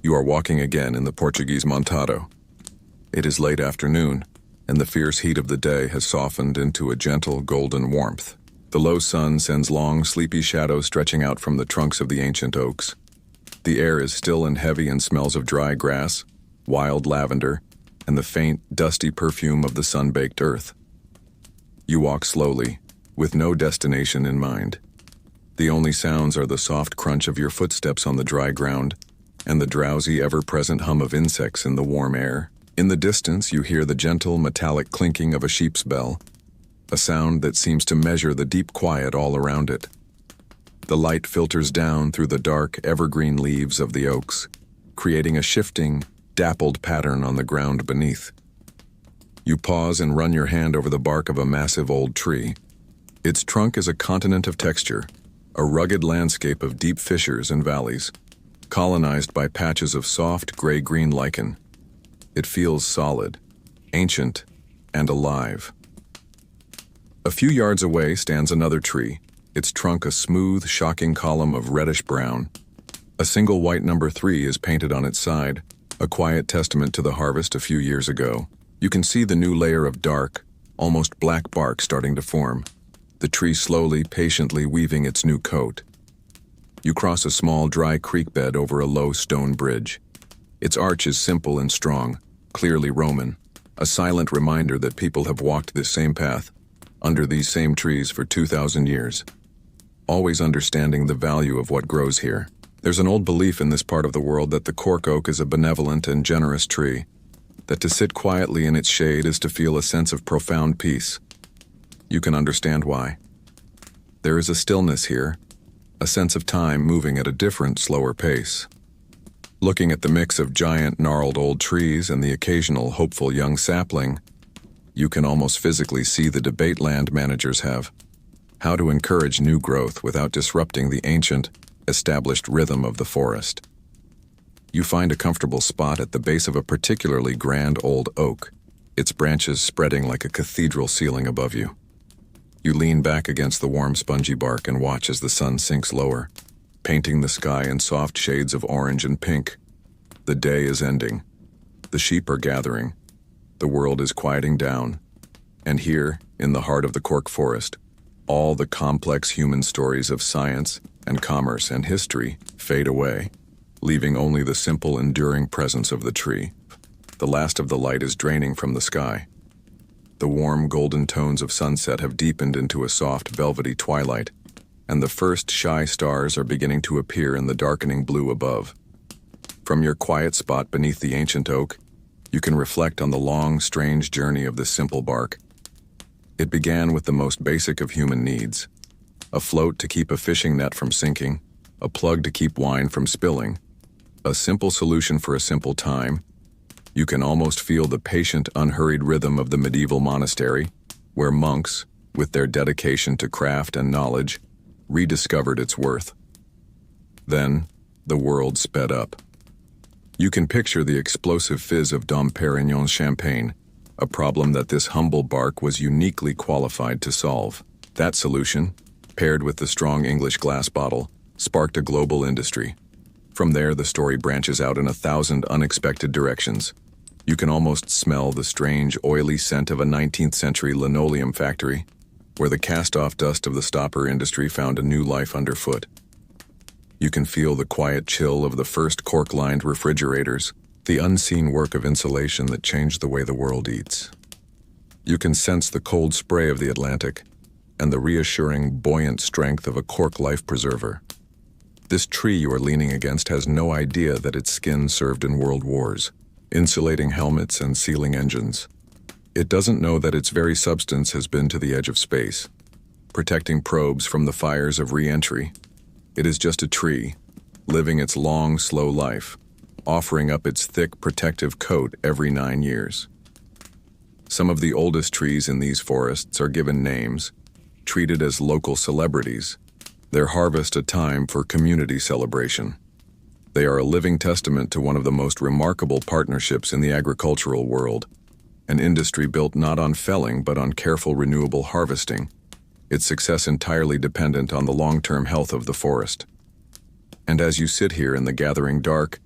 You are walking again in the Portuguese Montado. It is late afternoon, and the fierce heat of the day has softened into a gentle golden warmth. The low sun sends long, sleepy shadows stretching out from the trunks of the ancient oaks. The air is still and heavy and smells of dry grass, wild lavender, and the faint, dusty perfume of the sun-baked earth. You walk slowly, with no destination in mind. The only sounds are the soft crunch of your footsteps on the dry ground and the drowsy, ever-present hum of insects in the warm air. In the distance, you hear the gentle, metallic clinking of a sheep's bell, a sound that seems to measure the deep quiet all around it. The light filters down through the dark, evergreen leaves of the oaks, creating a shifting, dappled pattern on the ground beneath. You pause and run your hand over the bark of a massive old tree. Its trunk is a continent of texture, a rugged landscape of deep fissures and valleys, colonized by patches of soft, gray-green lichen. It feels solid, ancient, and alive. A few yards away stands another tree, its trunk a smooth, shocking column of reddish-brown. A single white number 3 is painted on its side, a quiet testament to the harvest a few years ago. You can see the new layer of dark, almost black bark starting to form, the tree slowly, patiently weaving its new coat. You cross a small, dry creek bed over a low stone bridge. Its arch is simple and strong, clearly Roman, a silent reminder that people have walked this same path, under these same trees for 2,000 years, always understanding the value of what grows here. There's an old belief in this part of the world that the cork oak is a benevolent and generous tree, that to sit quietly in its shade is to feel a sense of profound peace. You can understand why. There is a stillness here, a sense of time moving at a different, slower pace. Looking at the mix of giant, gnarled old trees and the occasional hopeful young sapling, you can almost physically see the debate land managers have. How to encourage new growth without disrupting the ancient, established rhythm of the forest. You find a comfortable spot at the base of a particularly grand old oak, its branches spreading like a cathedral ceiling above you. You lean back against the warm, spongy bark and watch as the sun sinks lower, painting the sky in soft shades of orange and pink. The day is ending. The sheep are gathering. The world is quieting down. And here, in the heart of the Cork forest, all the complex human stories of science and commerce and history fade away, leaving only the simple, enduring presence of the tree. The last of the light is draining from the sky. The warm, golden tones of sunset have deepened into a soft, velvety twilight, and the first shy stars are beginning to appear in the darkening blue above. From your quiet spot beneath the ancient oak, you can reflect on the long, strange journey of this simple bark. It began with the most basic of human needs: a float to keep a fishing net from sinking, a plug to keep wine from spilling, a simple solution for a simple time. You can almost feel the patient, unhurried rhythm of the medieval monastery, where monks, with their dedication to craft and knowledge, rediscovered its worth. Then, the world sped up. You can picture the explosive fizz of Dom Perignon's champagne, a problem that this humble bark was uniquely qualified to solve. That solution, paired with the strong English glass bottle, sparked a global industry. From there, the story branches out in 1,000 unexpected directions. You can almost smell the strange, oily scent of a 19th century linoleum factory, where the cast-off dust of the stopper industry found a new life underfoot. You can feel the quiet chill of the first cork-lined refrigerators, the unseen work of insulation that changed the way the world eats. You can sense the cold spray of the Atlantic and the reassuring, buoyant strength of a cork life preserver. This tree you are leaning against has no idea that its skin served in world wars, insulating helmets and sealing engines. It doesn't know that its very substance has been to the edge of space, protecting probes from the fires of re-entry. It is just a tree, living its long, slow life, offering up its thick, protective coat every 9 years. Some of the oldest trees in these forests are given names, treated as local celebrities, their harvest a time for community celebration. They are a living testament to one of the most remarkable partnerships in the agricultural world, an industry built not on felling but on careful renewable harvesting, its success entirely dependent on the long-term health of the forest. And as you sit here in the gathering dark,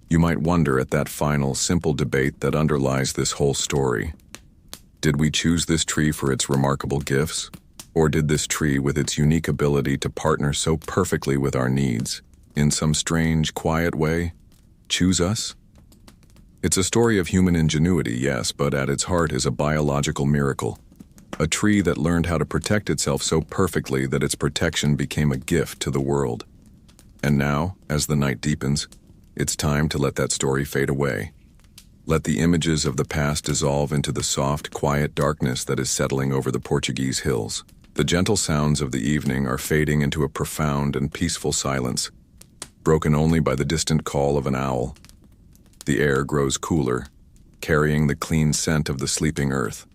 You might wonder at that final, simple debate that underlies this whole story. Did we choose this tree for its remarkable gifts? Or did this tree, with its unique ability to partner so perfectly with our needs, in some strange, quiet way, choose us? It's a story of human ingenuity, yes, but at its heart is a biological miracle. A tree that learned how to protect itself so perfectly that its protection became a gift to the world. And now, as the night deepens, it's time to let that story fade away. Let the images of the past dissolve into the soft, quiet darkness that is settling over the Portuguese hills. The gentle sounds of the evening are fading into a profound and peaceful silence, broken only by the distant call of an owl. The air grows cooler, carrying the clean scent of the sleeping earth.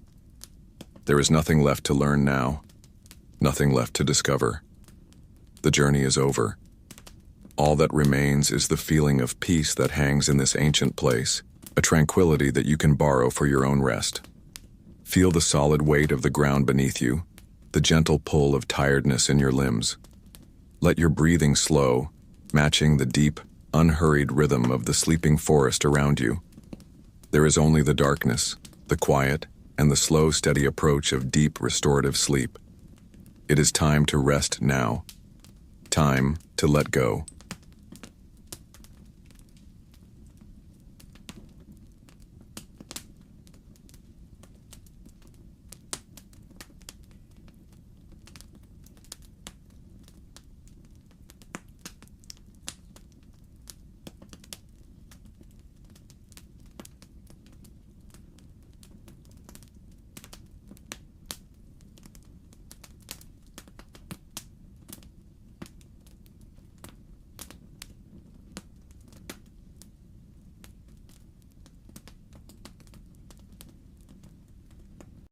There is nothing left to learn now, nothing left to discover. The journey is over. All that remains is the feeling of peace that hangs in this ancient place, a tranquility that you can borrow for your own rest. Feel the solid weight of the ground beneath you, the gentle pull of tiredness in your limbs. Let your breathing slow, matching the deep, unhurried rhythm of the sleeping forest around you. There is only the darkness, the quiet, and the slow, steady approach of deep, restorative sleep. It is time to rest now. Time to let go.